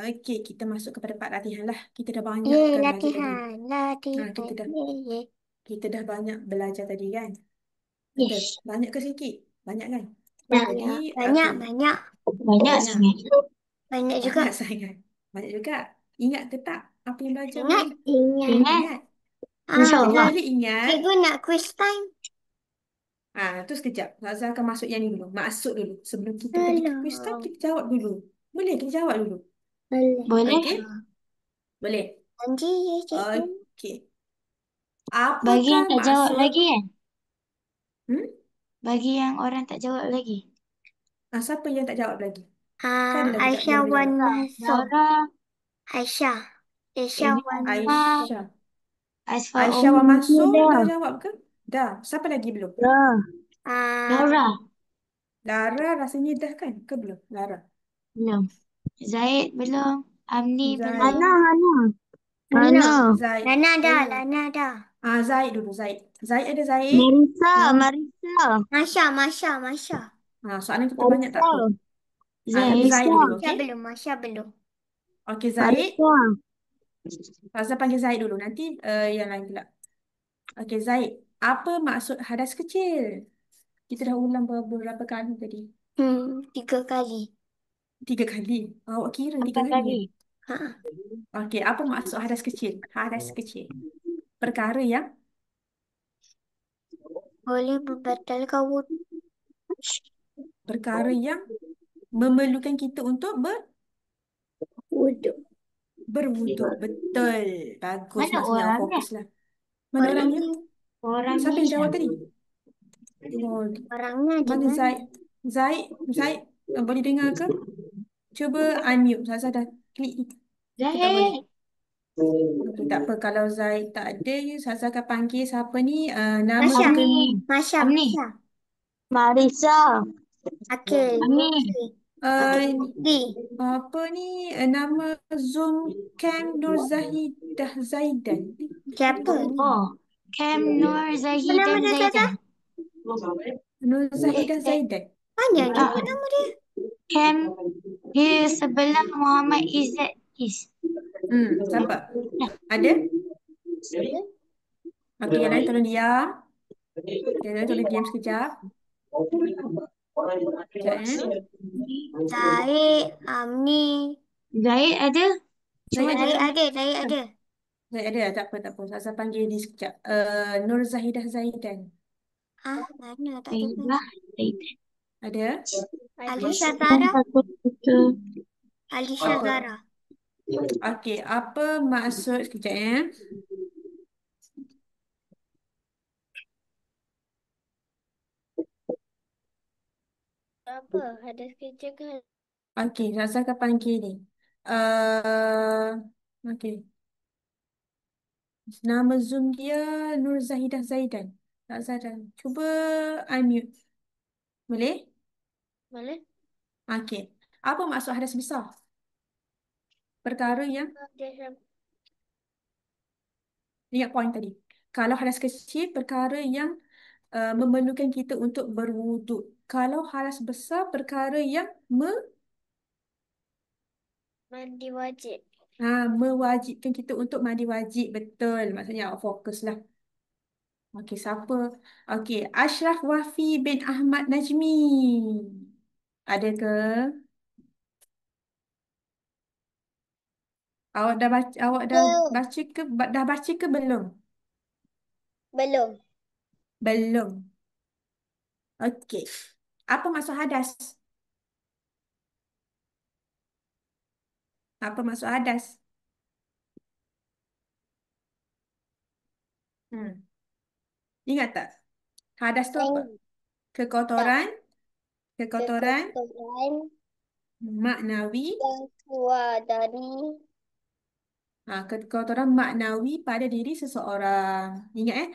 okey, kita masuk kepada part latihan lah. Kita dah banyak Yeay, kan belajar tadi. latihan. Latihan. Kita dah Yeay. kita dah banyak belajar tadi kan? Betul. Yes. Banyak ke sikit? Banyak kan? Jadi, Banyak. Banyak. okey. Banyak. Banyak Banyak. sangat. Banyak juga. Banyak sangat. Banyak juga. Ingat ke tak apa yang belajar Ingat. malam? Ingat. Ingat? Ingat? InsyaAllah. Bila ingat? Cikgu nak quiz time. Tu sekejap. Zazah akan masuk yang ni dulu. Masuk dulu. Sebelum kita pergi ke quiz time, Alah. kita jawab dulu. Boleh kita jawab dulu? Boleh. Boleh? Okey? Boleh. Janji ya, cikgu. Okey. Bagi Apakah yang tak jawab maksud... lagi kan? Hmm? Bagi yang orang tak jawab lagi. Siapa yang tak jawab lagi? Kan ada lagi tak Aisyah yang boleh Wan jawab? Nasr. Laura, Aisyah. Aisyah Wan Nasr. Aisyah. Asfa Aisyah Wan Umi Mansur dah. dah jawab ke? Dah. Siapa lagi belum? Dah. Ah, Laura, Lara rasanya dah kan? Ke belum? Lara. belum. Zaid, belum. Amni, belum. Zaid. Hana. Lana. Zaid. Lana dah. Belum. Lana dah. Zaid dulu. Zaid. Zaid ada Zaid. Marisa. Marisa. Masya, Masya, Masya. Soalan kita banyak tak Marisa. tu? Tapi Zaid. Zaid Marisa. dulu, Masya okey? belum, Masya belum. Okey, Zaid. Marisa. Faza panggil Zaid dulu. Nanti yang lain pula. Okey, Zaid. Apa maksud hadas kecil? Kita dah ulang beberapa kali tadi. 3 kali. 3 kali. Awak kira 3 4 kali kali. ya? Ha. Okey, apa maksud hadas kecil? Hadas kecil. Perkara yang Boleh membatalkan wudhu. perkara yang memerlukan kita untuk Wudhu. berwuduk. Betul. Bagus. Mana Maksudnya orangnya? fokuslah. Mana orangnya? Orangnya Siapa yang jawab siapa? tadi? Oh, Orangnya di mana mana? Zaid? Zaid, boleh dengar ke? Cuba unmute. Zaza dah klik ni. Tak boleh. Zahid. Okey, tak apa. Kalau Zaid tak ada, Zaza akan panggil siapa ni? Nama Masya. bukan... Masya. Amni. Masya. Marisa. Akil. Amin. Di. Apa ni? Nama Zoom Camp Nur Zahidah Zaidan. Siapa ni? Oh. Cam Nur Zahid Apa nama dan dia, Zaza? Zaidan. Nur Zahidah Zaidan. Panjang Ah, juga nama dia. Cam dia sebelah Muhammad Izzat Is. Siapa? Ada? Okey, yang lain tolong diam. Yang lain tolong diam sekejap. Sekejap, Zahid. Amni. Zahid ada? Zaid ada? Zahid ada. Zaid ada? Tak apa, tak apa. Zaza panggil dia sekejap. Nur Zahidah Zaidan. Ah, mana tak ada. Zahid. Zaidan. Ada? Alisha Dan Zara. satu itu. Alisha Apa? Zara. Okey, apa maksud sekejap Apa? Ada kerja kan? Okey, Zaza akan panggil ni. Uh, Okey. Nama Zoom dia Nur Zahidah Zaidan. Zaza dah. Cuba unmute. Boleh? Boleh? Okey. Apa maksud hadas besar? Perkara yang ingat poin tadi. Kalau hadas kecil, perkara yang memerlukan kita untuk berwuduk. Kalau hadas besar, perkara yang Mandi wajib. mewajibkan kita untuk mandi wajib. Betul. Maksudnya awak fokuslah. Okey, siapa? Okey, Ashraf Wafi bin Ahmad Najmi. Ada ke? Awak dah baca ke belum? Belum. Belum. Okey. Apa maksud hadas? Apa maksud hadas? Hmm. Ingat tak? Hadas tu apa? Kekotoran, kekotoran Kekotoran maknawi, yang keluar dari kekotoran maknawi pada diri seseorang. Ingat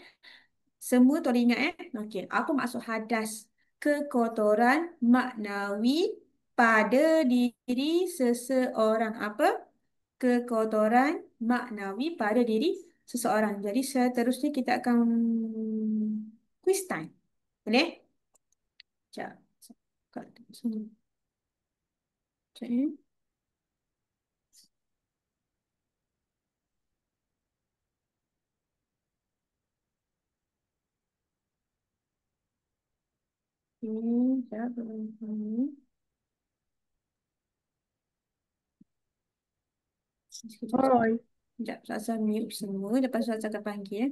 semua tu ingat Okey, apa maksud hadas? Kekotoran maknawi pada diri seseorang. Apa? Kekotoran maknawi pada diri seseorang. Jadi seterusnya kita akan quiz time. Boleh? Sekejap. Kat sini. Sekejap Sekejap. Sekejap. Sekejap. Zaza mute semua. Lepas tu Zaza akan panggil.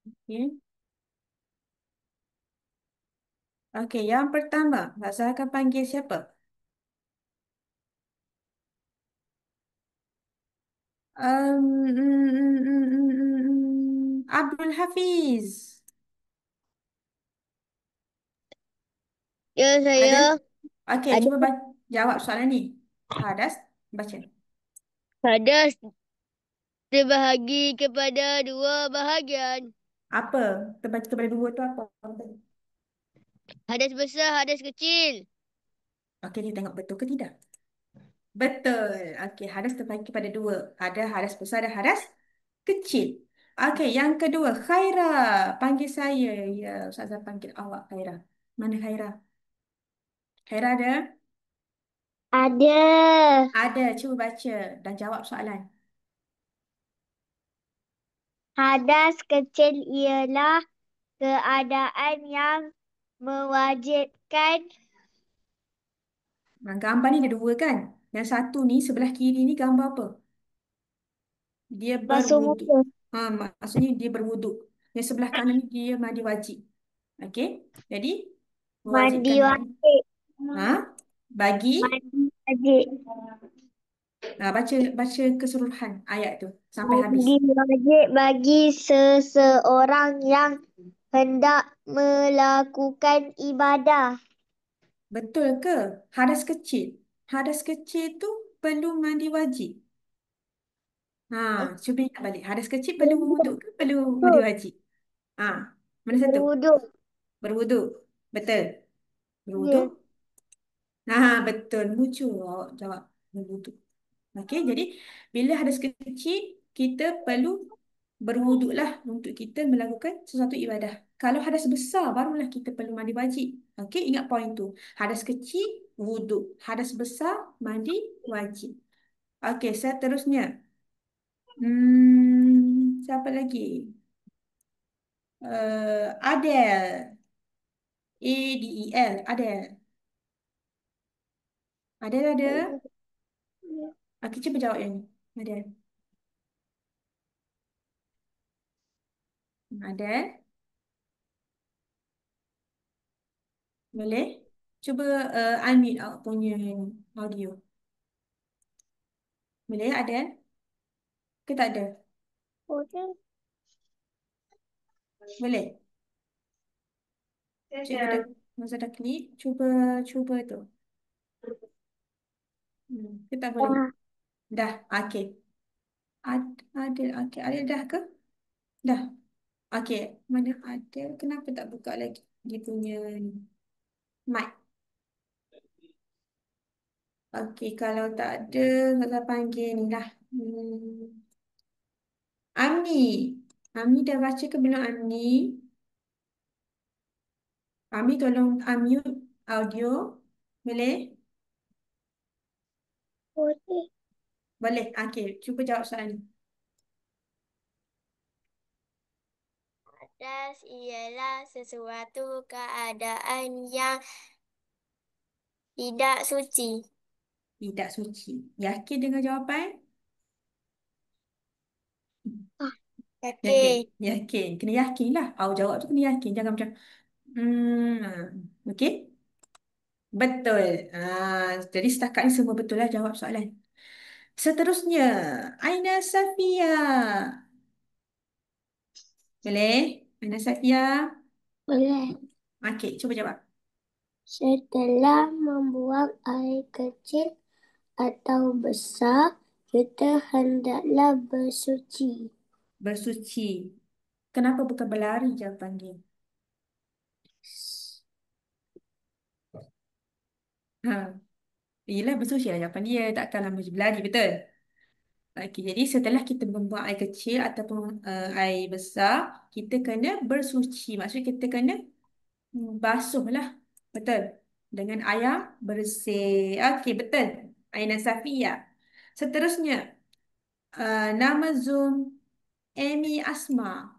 Okey. Okey, yang pertama, Zaza akan panggil siapa? Abdul Hafiz. Ya, Ada? Okey, Ada. cuba jawab soalan ni. Hadas, baca. Hadas terbahagi kepada dua bahagian. Apa? Terbagi kepada dua tu apa? Hadas besar, hadas kecil. Okey, ni tengok betul ke tidak? Betul. Okey, hadas terbagi kepada dua. Ada hadas besar dan hadas kecil. Okey, yang kedua, Khaira. Panggil saya. Ya, Ustazah panggil awak, Khaira. Mana Khaira? Khaira ada? Ada. Ada. Cuba baca dan jawab soalan. Hadas kecil ialah keadaan yang mewajibkan Gambar ni ada dua kan? Yang satu ni sebelah kiri ni gambar apa? Dia Basuh berwuduk. muka. Maksudnya dia berwuduk. Yang sebelah kanan ni dia mandi wajib. Okey? Jadi Mandi mewajibkan wuduk. wajib. Ha? Bagi Mandi wajib. baca baca keseluruhan ayat tu sampai habis. Mandi wajib bagi seseorang yang hendak melakukan ibadah. Betul ke? Hadas kecil. Hadas kecil tu perlu mandi wajib. Cuba ingat balik. Hadas kecil perlu wuduk ke perlu mandi Berwuduk. wajib? Ha, mana satu? Berwuduk. Berwuduk. Betul. Berwuduk. Ya. Betul. Lucu awak jawab. Berwuduk. Okey, jadi bila hadas kecil, kita perlu berwuduklah untuk kita melakukan sesuatu ibadah. Kalau hadas besar, barulah kita perlu mandi wajib. Okey, ingat poin tu. Hadas kecil, wuduk. Hadas besar, mandi wajib. Okey, seterusnya. Siapa lagi? Adele. Adel. Adele. Adele ada? Okey, cuba jawab yang ni. Adele. Adele. Boleh? Cuba unmute awak punya audio. Boleh ada? Ke tak ada? Boleh. Boleh? Cuba dah, masa dah klik, cuba tu. Ke tak boleh? Dah. Dah, okey. Ada, okey. Ada dah ke? Dah. Okey. Mana ada? Kenapa tak buka lagi? Dia punya ni. Mic. Okey, kalau tak ada, saya panggil ni lah. Amni. Amni dah baca ke belum Amni? Amni tolong unmute audio. Boleh? Boleh. Boleh. Okey, cuba jawab soalan ni. Hadas ialah sesuatu keadaan yang tidak suci. Tidak suci. Yakin dengan jawapan? Yakin. Yakin. Yakin. Kena yakin lah. Awak jawab tu kena yakin. Jangan macam, okey? Betul. Jadi setakat ni semua betul lah jawab soalan. Seterusnya, Aina Safia. Boleh? Aina Safia. Boleh. Okey, cuba jawab. Setelah membuang air kecil atau besar, kita hendaklah bersuci. Bersuci. Kenapa bukan berlari jawapan dia? Ha. Yelah, bersuci lah jawapan dia. Takkanlah berlari, betul? Okey, jadi setelah kita membuang air kecil ataupun air besar, kita kena bersuci. Maksudnya kita kena basuh lah. Betul? Dengan air bersih. Okey, betul. Aina Safia. Seterusnya, nama Zoom Amy Asma.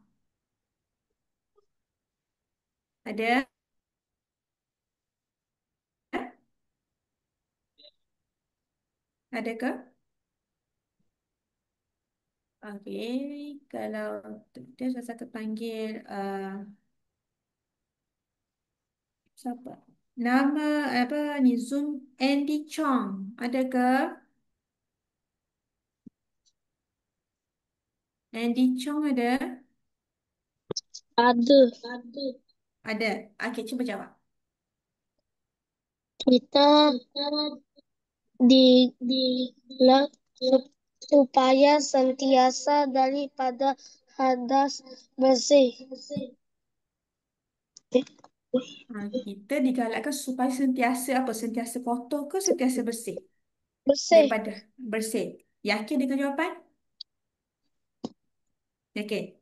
Ada? Ada ke? Okey, kalau dia saya akan panggil siapa? Nama apa ni Zoom Andy Chong. Ada ke? Andy Chong ada? Ada. Ada. Okey, cuba jawab. Kita didilah supaya sentiasa daripada hadas bersih. Kita digalakkan supaya sentiasa apa? Sentiasa kotor ke sentiasa bersih? Bersih. Daripada bersih. Yakin dengan jawapan? Yakin?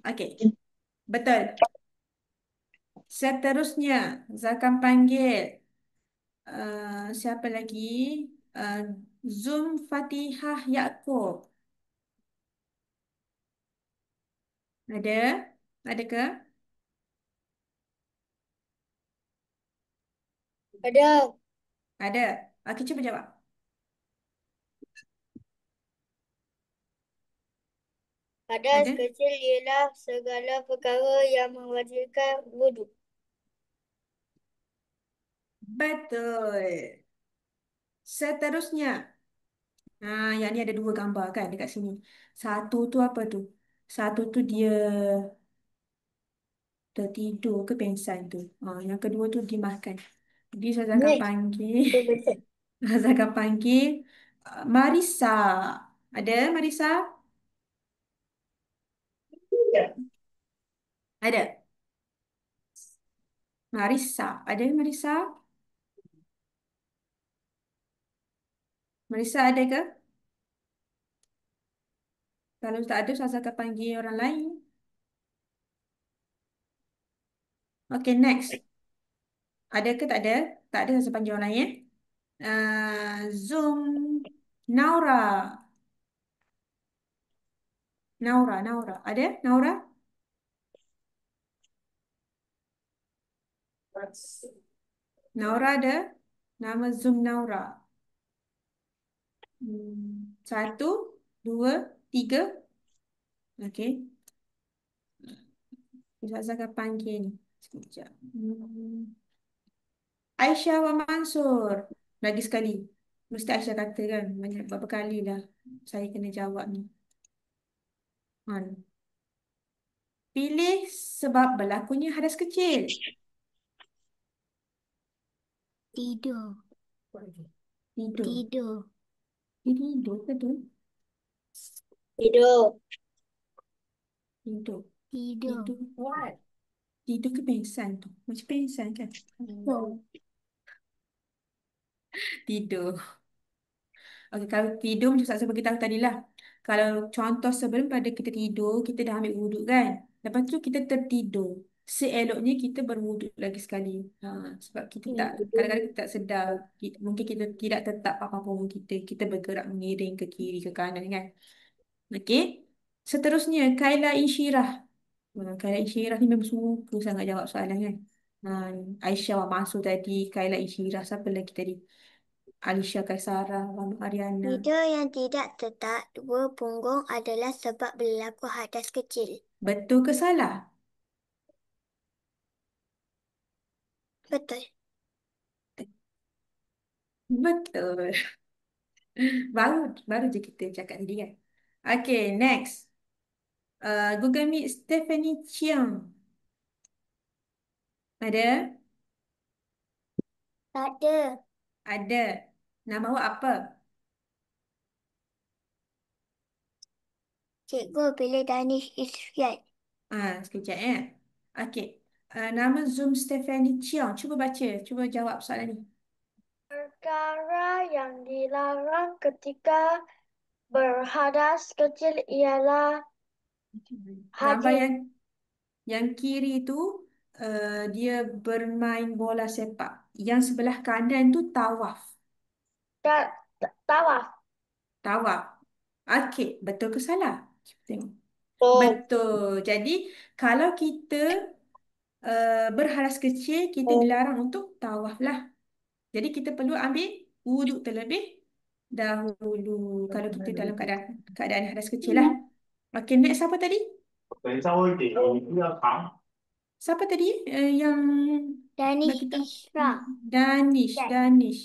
Okey. Betul. Seterusnya, saya akan panggil siapa lagi? Uh, Zoom Fatihah Yaakob. Ada? Ada ke? Ada. Ada. Okey, cuba jawab. Hadas Ada? kecil ialah segala perkara yang mewajibkan wuduk. Betul. Seterusnya. Yang ni ada dua gambar kan dekat sini. Satu tu apa tu? Satu tu dia tertidur ke pengsan tu. Yang kedua tu dia makan. Jadi saya akan Ni, panggil, betul. saya akan panggil Marisa. Ada Marisa? Ada. Marisa. Ada Marisa? Marisa ada ke? Kalau tak ada, saya akan panggil orang lain. Okay, next. Ada ke tak ada? Tak ada, saya panggil orang lain ya. Zoom. Naura. Naura. Ada? Naura? Naura ada? Nama Zoom Naura. Satu, dua, tiga. Okey. Saya akan panggil ni. Sekejap. Aisyah wa Mansur. Lagi sekali. Mesti Aisyah kata kan. Banyak berapa kali dah saya kena jawab ni. Pilih sebab berlakunya hadas kecil. Tidur. Tidur. Tidur. Tidur ke tu? Hidup. Tidur. Tidur. Tidur. Tidur ke pengsan tu? Macam pengsan kan? Tidur. Okey, kalau tidur macam saya beritahu tadi lah. Kalau contoh sebelum pada kita tidur, kita dah ambil wuduk kan. Lepas tu kita tertidur. Seeloknya kita berwuduk lagi sekali. Sebab kita tak, kadang-kadang kita tak sedar. Mungkin kita tidak tetap apa-apa kita. Kita bergerak mengiring ke kiri, ke kanan kan. Okey. Seterusnya, Kaila Insyirah. Kaila Insyirah ni memang suka sangat jawab soalan kan. Aisyah masuk tadi, Kaila Insyirah. Siapa lagi tadi? Alisha Kaisara, Mama Ariana. Tidur yang tidak tetap dua punggung adalah sebab berlaku hadas kecil. Betul ke salah? Betul. Betul. Baru baru je kita cakap tadi kan. Okay, next. Google Meet Stephanie Chiang. Ada? Tak ada. Ada. Nama awak apa? Cikgu pilih Danish Isfiat. Sekejap ya. Okay. Nama Zoom Stephanie Chiang. Cuba baca. Cuba jawab soalan ni. Perkara yang dilarang ketika berhadas kecil ialah Gambar haji. yang kiri tu dia bermain bola sepak. Yang sebelah kanan tu tawaf. Dan tawaf. Tawaf. Okey, betul ke salah? Cuba tengok. Oh. Betul. Jadi, kalau kita berhadas kecil, kita dilarang untuk tawaf lah. Jadi, kita perlu ambil wuduk terlebih dahulu. Kalau kita dalam keadaan hadas kecil lah. Okey, next siapa tadi? 等稍微给我一定要长。Siapa tadi yang nak Danish kita? Isra. Danish. Dan. Danish.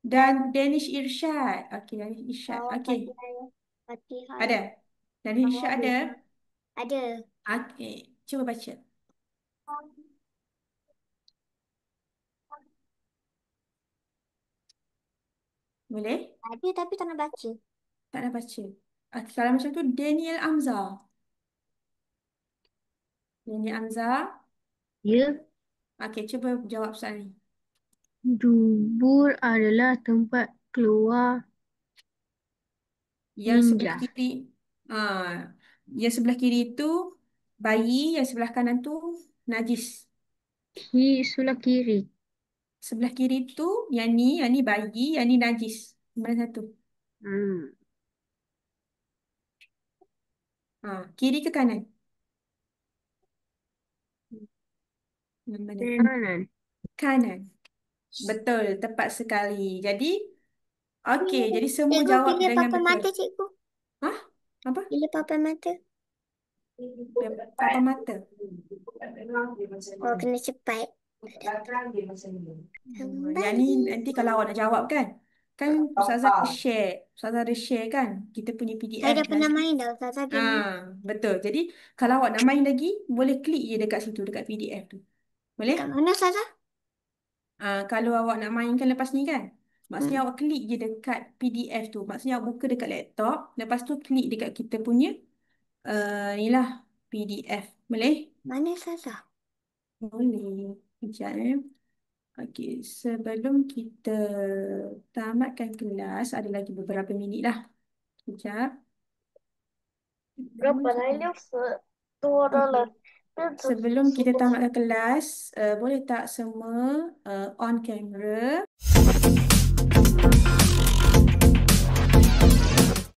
Dan Danish Irsyad. Okey, Danish Irsyad. Awak Okey, Fatihah. ada. Danish Irsyad ada. Ada. Okey, cuba baca. Boleh? Ada tapi tak nak baca. Tak nak baca. Okey, kalau macam tu Daniel Amza. Daniel Amza. Ya, Okey, cuba jawab soalan ni. dubur adalah tempat keluar Yang sebelah ninja. kiri, yang sebelah kiri itu bayi, yang sebelah kanan tu najis. Sebelah kiri. Sebelah kiri tu yang ni bayi, yang ni najis. Mana satu? Hmm. Kiri ke kanan? Yang mana? Kanan. Kanan. Betul, tepat sekali. Jadi, okey, jadi semua Cikgu, jawab bila dengan papan betul. mata, cikgu? Hah? Apa? Bila papan mata? Papan mata. Oh, kena cepat. Yang ni nanti kalau awak nak jawab kan. Kan Ustazah ada share kan kita punya Saya PDF dah pernah nanti. main dah, Ustazah game ni. Betul. Jadi kalau awak nak main lagi, boleh klik je dekat situ, dekat PDF tu. Boleh? Dekat mana, Ustazah? Kalau awak nak mainkan lepas ni kan, maksudnya Hmm. awak klik je dekat PDF tu. Maksudnya awak buka dekat laptop, lepas tu klik dekat kita punya ni lah PDF. Boleh? Mana, Ustazah? Boleh. Sekejap Okey, sebelum kita tamatkan kelas, ada lagi beberapa minit lah. Sekejap. Okey. Sebelum kita tamatkan kelas, boleh tak semua on camera?